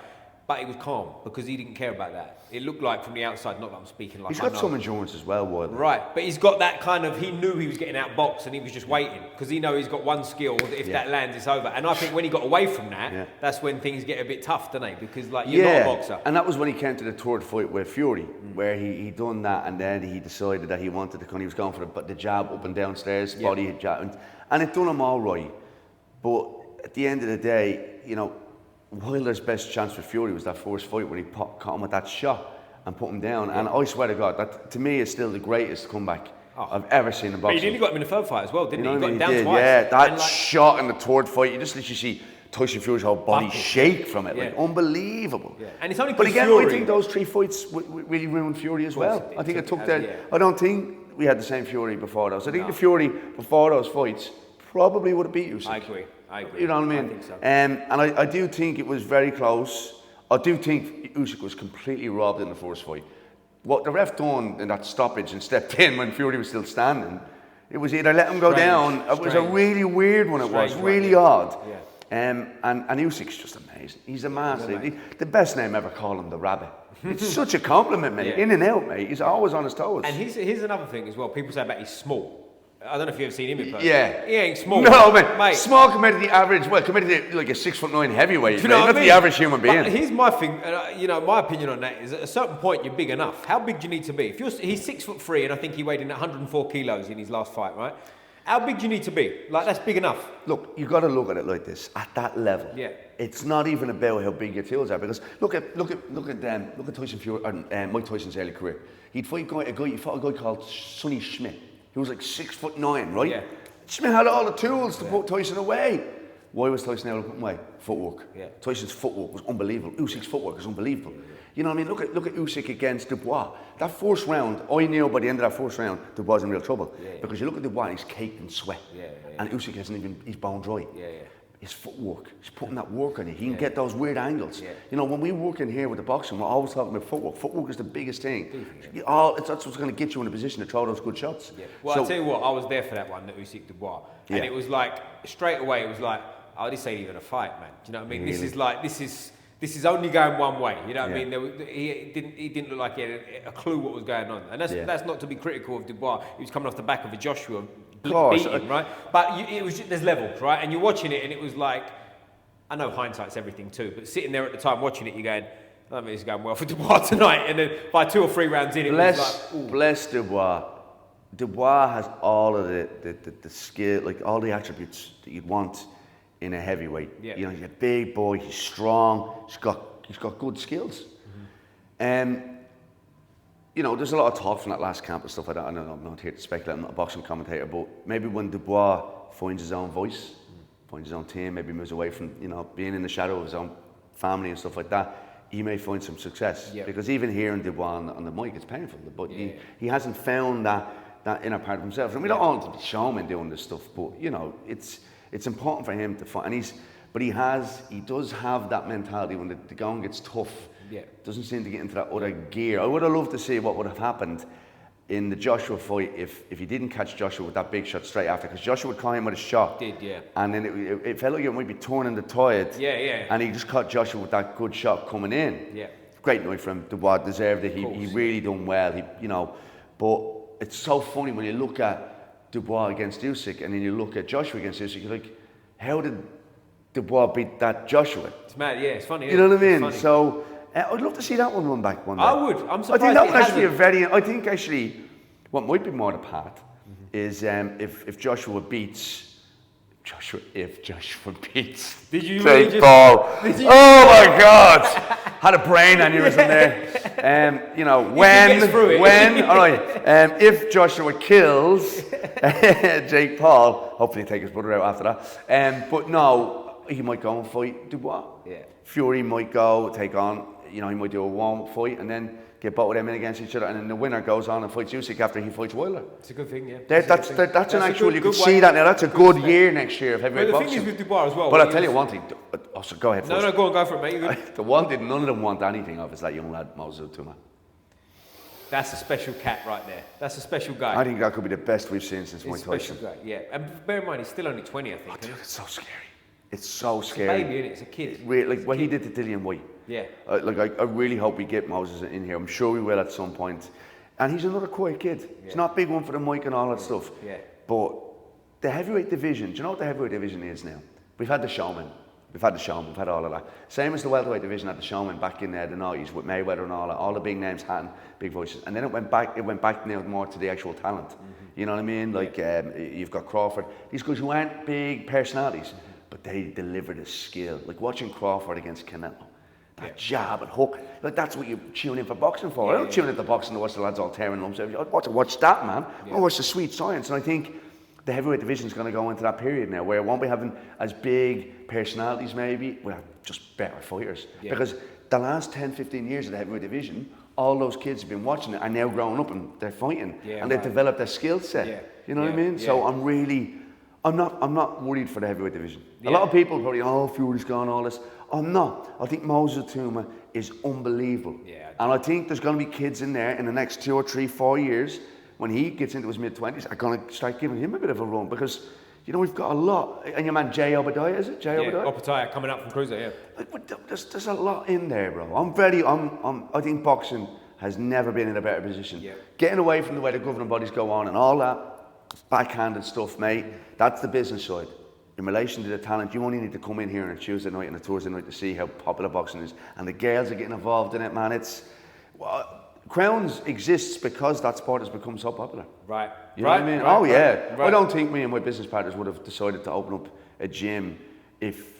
But he was calm because he didn't care about that. It looked like from the outside, not that I'm speaking like he's got some endurance as well, Wilder. Right, but he's got that kind of, he knew he was getting outboxed and he was just waiting because he knows he's got one skill, that if that lands, it's over. And I think when he got away from that, that's when things get a bit tough, don't they? Because like, you're not a boxer. And that was when he came to the third fight with Fury, where he done that and then he decided that he wanted to, he was going for the jab up and downstairs, body jab, and it done him all right. But at the end of the day, you know, Wilder's best chance for Fury was that first fight when he caught him with that shot and put him down. And I swear to God, that to me is still the greatest comeback I've ever seen in boxing. But he nearly got him in the third fight as well, didn't he? He got him down twice. Yeah, that shot in the third fight, you just literally see Tyson Fury's whole body shake from it. Like, unbelievable. And it's only but again, Fury. I think those three fights really ruined Fury as well. I think it took that. I don't think we had the same Fury before those. I think the Fury before those fights probably would have beat Usyk. I agree. You know what I mean? I think so. And I do think it was very close. I do think Usyk was completely robbed in the first fight. What the ref done in that stoppage and stepped in when Fury was still standing, it was either let him go down. It was a really weird one. It was really odd. And Usyk's just amazing. He's a master. The best name ever, call him the Rabbit. It's such a compliment, mate. In and out, mate. He's always on his toes. And here's another thing as well. People say about he's small. I don't know if you've ever seen him in person. Yeah. He ain't small. No, mate. Small compared to the average, compared to like a 6'9" heavyweight. You know not the average human being. But here's my thing, my opinion on that is at a certain point you're big enough. How big do you need to be? He's 6'3" and I think he weighed in 104 kilos in his last fight, right? How big do you need to be? Like, that's big enough. Look, you've got to look at it like this. At that level, it's not even about how big your tools are. Because look at Tyson Fury and Mike Tyson's early career. He fought a guy called Sonny Schmidt. He was like 6'9", right? Yeah. Schmidt had all the tools to put Tyson away. Why was Tyson able to put him away? Footwork. Yeah. Tyson's footwork was unbelievable. Usyk's footwork was unbelievable. You know what I mean? Look at Usyk against Dubois. That first round, I knew by the end of that first round, Dubois was in real trouble. Because you look at Dubois, he's caked in sweat. And Usyk hasn't even, he's bone dry. His footwork, he's putting that work on you. He can get those weird angles. You know, when we work in here with the boxing, we're always talking about footwork. Footwork is the biggest thing. That's what's going to get you in a position to throw those good shots. Well, I'll tell you what, I was there for that one, the Usyk Dubois. And it was like, straight away, it was like, oh, this ain't even a fight, man. Do you know what I mean? Really? This is only going one way. You know what I mean? He didn't look like he had a clue what was going on. And that's not to be critical of Dubois. He was coming off the back of a Joshua beating, right? But it was just, there's levels, right? And you're watching it and it was like, I know hindsight's everything too, but sitting there at the time watching it, you're going, I don't think it's going well for Dubois tonight. And then by 2 or 3 rounds in, it was like, ooh. Bless Dubois. Dubois has all of the skill, like all the attributes that you'd want in a heavyweight. You know, he's a big boy, he's strong, he's got good skills. You know, there's a lot of talk from that last camp and stuff like that. I know I'm not here to speculate, I'm not a boxing commentator, but maybe when Dubois finds his own voice, finds his own team, maybe moves away from, you know, being in the shadow of his own family and stuff like that, he may find some success. Yep. Because even hearing Dubois on the mic, it's painful. But he hasn't found that inner part of himself. And we don't want him to be showman doing this stuff, but you know, it's important for him to find. And he does have that mentality when the going gets tough. Yeah. Doesn't seem to get into that other gear. I would have loved to see what would have happened in the Joshua fight if he didn't catch Joshua with that big shot straight after, because Joshua would call him with a shot. Did, yeah. And then it felt like it might be turning the tide. Yeah, yeah. And he just caught Joshua with that good shot coming in. Yeah. Great night for him. Dubois deserved it. He really done well. But it's so funny when you look at Dubois against Usyk and then you look at Joshua against Usyk, you're like, how did Dubois beat that Joshua? It's mad, yeah, it's funny. You know what I mean? So I'd love to see that one run back one day. I would. I'm surprised. I think that one actually I think actually what might be more the path is if Joshua beats Did you Jake really Paul. Oh my God! Had a brain aneurysm there. All right. If Joshua kills Jake Paul, hopefully take his brother out after that. But no, he might go and fight Dubois. Yeah. Fury might go take on. He might do a warm-up fight and then get both of them in against each other, and then the winner goes on and fights Usyk after he fights Wilder. It's a good thing, yeah. That's an actual. You can see that now. That's a good year next year of heavyweight boxing. The thing is with Dubois as well. But I'll tell you one thing. So go ahead. No, go for it, mate. You're good. The one thing none of them want anything of is that young lad Moses Tuma. That's a special cat right there. That's a special guy. I think that could be the best we've seen since Mike Tyson. Special guy, yeah. And bear in mind, he's still only 20, I think. Dude, it's so scary. It's so scary. It's a baby, isn't it? It's a kid. Really, like what he did to Dillian White. Yeah. I really hope we get Moses in here. I'm sure we will at some point. And he's another quiet kid. Yeah. He's not a big one for the mic and all that stuff. Yeah. But the heavyweight division, do you know what the heavyweight division is now? We've had the showman. We've had all of that. Same as the welterweight division had the showman back in the 90s with Mayweather and all the big names, Hatton, big voices. And then it went back now more to the actual talent. Mm-hmm. You know what I mean? Like you've got Crawford. These guys who aren't big personalities, but they deliver the skill. Like watching Crawford against Canelo. That jab and hook, like that's what you tune in for boxing for. I don't tune into boxing to watch the lads all tearing lumps. I want to watch that, man. I watch the sweet science. And I think the heavyweight division is going to go into that period now where it won't be having as big personalities maybe. We'll have just better fighters. Yeah. Because the last 10, 15 years of the heavyweight division, all those kids have been watching it are now growing up and they're fighting. Yeah, and they've developed their skill set. Yeah. You know what I mean? Yeah. So I'm not worried for the heavyweight division. A lot of people probably, Fury's gone, all this. I'm not. I think Moses Tuma is unbelievable. Yeah, and I think there's going to be kids in there in the next 2 or 3, 4 years when he gets into his mid-20s are going to start giving him a bit of a run because, we've got a lot. And your man Jay Obadiah, is it? Obadiah coming up from Cruiser, yeah. Like, there's a lot in there, bro. I think boxing has never been in a better position. Yeah. Getting away from the way the governing bodies go on and all that backhanded stuff, mate, that's the business side. In relation to the talent, you only need to come in here on a Tuesday night and a Thursday night to see how popular boxing is. And the girls are getting involved in it, man. Crowns exists because that sport has become so popular. Right. You know what I mean? Right. I don't think me and my business partners would have decided to open up a gym if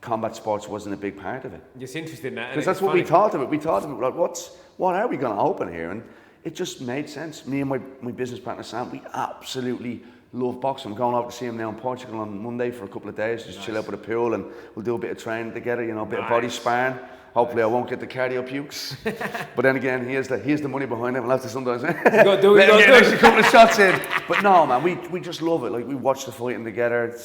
combat sports wasn't a big part of it. It's interesting that. Because that's what we thought of it. We thought of it like, what are we going to open here? And it just made sense. Me and my business partner Sam, we absolutely love boxing. I'm going over to see him now in Portugal on Monday for a couple of days, just chill out by the pool and we'll do a bit of training together, a bit of body sparring. Hopefully I won't get the cardio pukes. But then again, here's the money behind it. We'll have to sometimes let him get an extra couple of shots in. But no, man, we just love it. Like we watch the fighting together.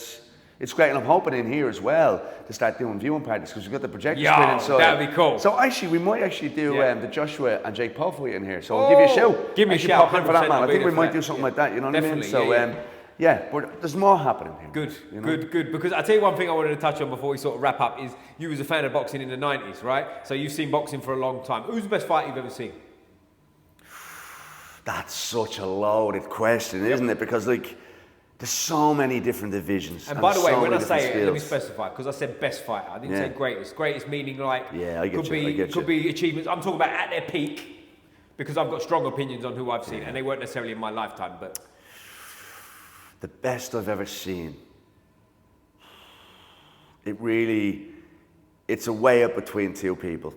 It's great, and I'm hoping in here as well to start doing viewing parties because we've got the projector screen inside. That'd be cool. So actually, we might actually do the Joshua and Jake Paul fight in here. So I'll give you a shout. Give me a shout. Pop in for that, man. I think we might do something like that. You know what I mean? So but there's more happening here. Good. Because I tell you one thing I wanted to touch on before we sort of wrap up is you was a fan of boxing in the 90s, right? So you've seen boxing for a long time. Who's the best fight you've ever seen? That's such a loaded question, isn't it? Because there's so many different divisions. And by the way, when I say it, let me specify, because I said best fighter. I didn't say greatest. Greatest meaning I get you. Could be achievements. I'm talking about at their peak, because I've got strong opinions on who I've seen, and they weren't necessarily in my lifetime, but... The best I've ever seen. It's a way up between two people.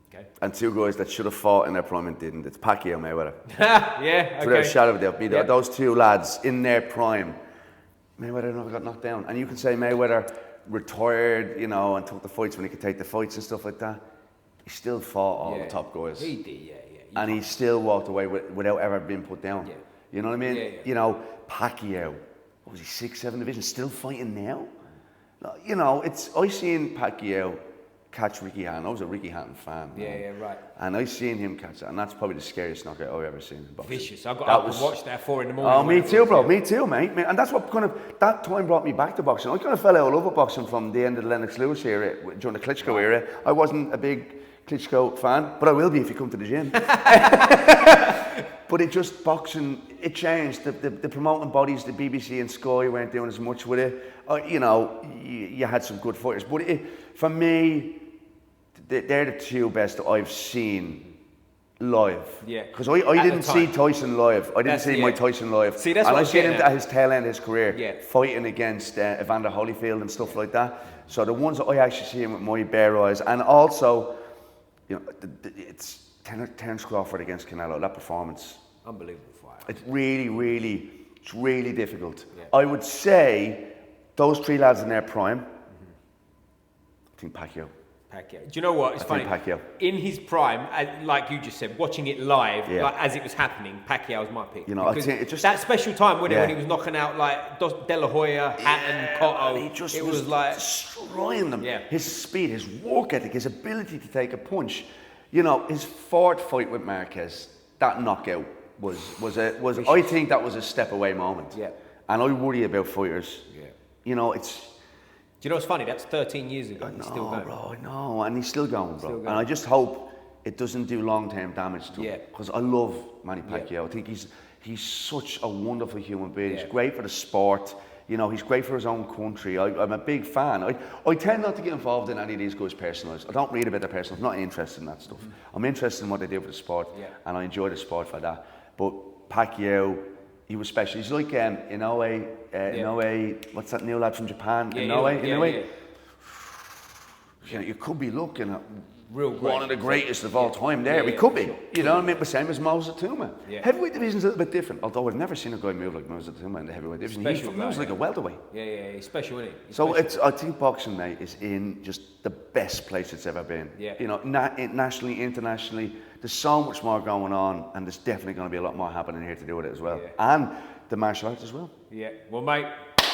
Okay. And two guys that should have fought in their prime and didn't. It's Pacquiao and Mayweather. Without a shadow of a doubt. Those two lads in their prime. Mayweather never got knocked down. And you can say Mayweather retired, you know, and took the fights when he could take the fights and stuff like that, he still fought all the top guys. He did, yeah. And he still walked away without ever being put down. Yeah. You know what I mean? Yeah. You know, Pacquiao, what was he, 6, 7 divisions, still fighting now? You know, I seen Pacquiao catch Ricky Hatton. I was a Ricky Hatton fan. Yeah, right. And I seen him catch that, and that's probably the scariest knockout I've ever seen in boxing. Vicious. I got up and watched that 4 in the morning. Oh, me too, bro. Me too, mate. And that's what kind of, that time brought me back to boxing. I kind of fell out of love with boxing from the end of the Lennox Lewis era, during the Klitschko era. I wasn't a big Klitschko fan, but I will be if you come to the gym. But it just, boxing, it changed. The promoting bodies, the BBC and Sky weren't doing as much with it. You know, you had some good fighters. But for me, they're the 2 best that I've seen live. Yeah. Because I didn't see Tyson live. I didn't see Mike Tyson live. See, that's and what I seen him at his tail end of his career, fighting against Evander Holyfield and stuff like that. So the ones that I actually see him with my bare eyes, and also, you know, it's Terence Crawford against Canelo. That performance, unbelievable fight. It's really difficult. Yeah. I would say those 3 lads in their prime. I think Pacquiao. Do you know what? It's funny. Pacquiao. In his prime, like you just said, watching it live, like as it was happening, Pacquiao was my pick. You know, I think it just, that special time when he was knocking out like De La Hoya, Hatton, Cotto. He just it was like destroying them. Yeah. His speed, his work ethic, his ability to take a punch. You know, his 4th fight with Marquez, that knockout was I think that was a step away moment. Yeah. And I worry about fighters. Yeah. You know, it's. Do you know what's funny? That's 13 years ago. He's still going. Bro, I know, and he's still going, bro. And I just hope it doesn't do long-term damage to him. Because I love Manny Pacquiao. Yeah. I think he's such a wonderful human being. Yeah. He's great for the sport. You know, he's great for his own country. I'm a big fan. I tend not to get involved in any of these guys' personal lives. I don't read about their personal lives. I'm not interested in that stuff. I'm interested in what they do for the sport, and I enjoy the sport for that. But Pacquiao, he was special. He's like Inoue, what's that new lad from Japan? Inoue. You know, you could be looking at one of the greatest of all time there. We could be. You know what I mean? The same as Moses Tuma. Yeah. Heavyweight division's a little bit different, although I've never seen a guy move like Moses Tuma in the heavyweight division. He moves like a welterweight. Yeah, he's special, isn't he? So I think boxing, mate, is in just the best place it's ever been. Yeah. You know, nationally, internationally, there's so much more going on, and there's definitely going to be a lot more happening here to do with it as well. Yeah. And the martial arts as well. Yeah. Well, mate,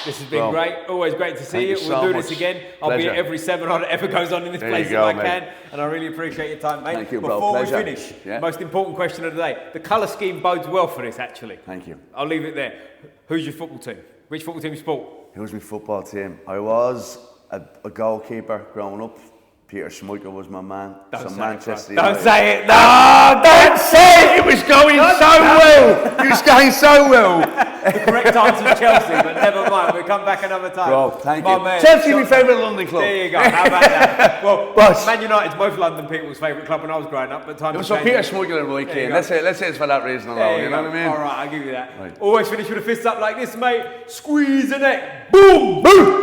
this has been great. Always great to see you. We'll do this again. I'll be at every seminar that ever goes on in this place if I can. And I really appreciate your time, mate. Thank you, bro. Before we finish, most important question of the day. The colour scheme bodes well for this, actually. Thank you. I'll leave it there. Who's your football team? Which football team you support? Who's my football team? I was a goalkeeper growing up. Peter Schmeichel was my man. Manchester United. Don't say it. No, don't say it. It was going so well. It was going so well. The correct answer is Chelsea, but never mind. We'll come back another time. Bro, thank you. Man, Chelsea is my favourite London club. There you go. How about that? Well, Man United's both London people's favourite club when I was growing up. But time it was for Peter Schmeichel and Roy Keane. Let's say it's for that reason alone. You know what I mean? All right, I'll give you that. Right. Always finish with a fist up like this, mate. Squeeze the neck. Boom! Boom!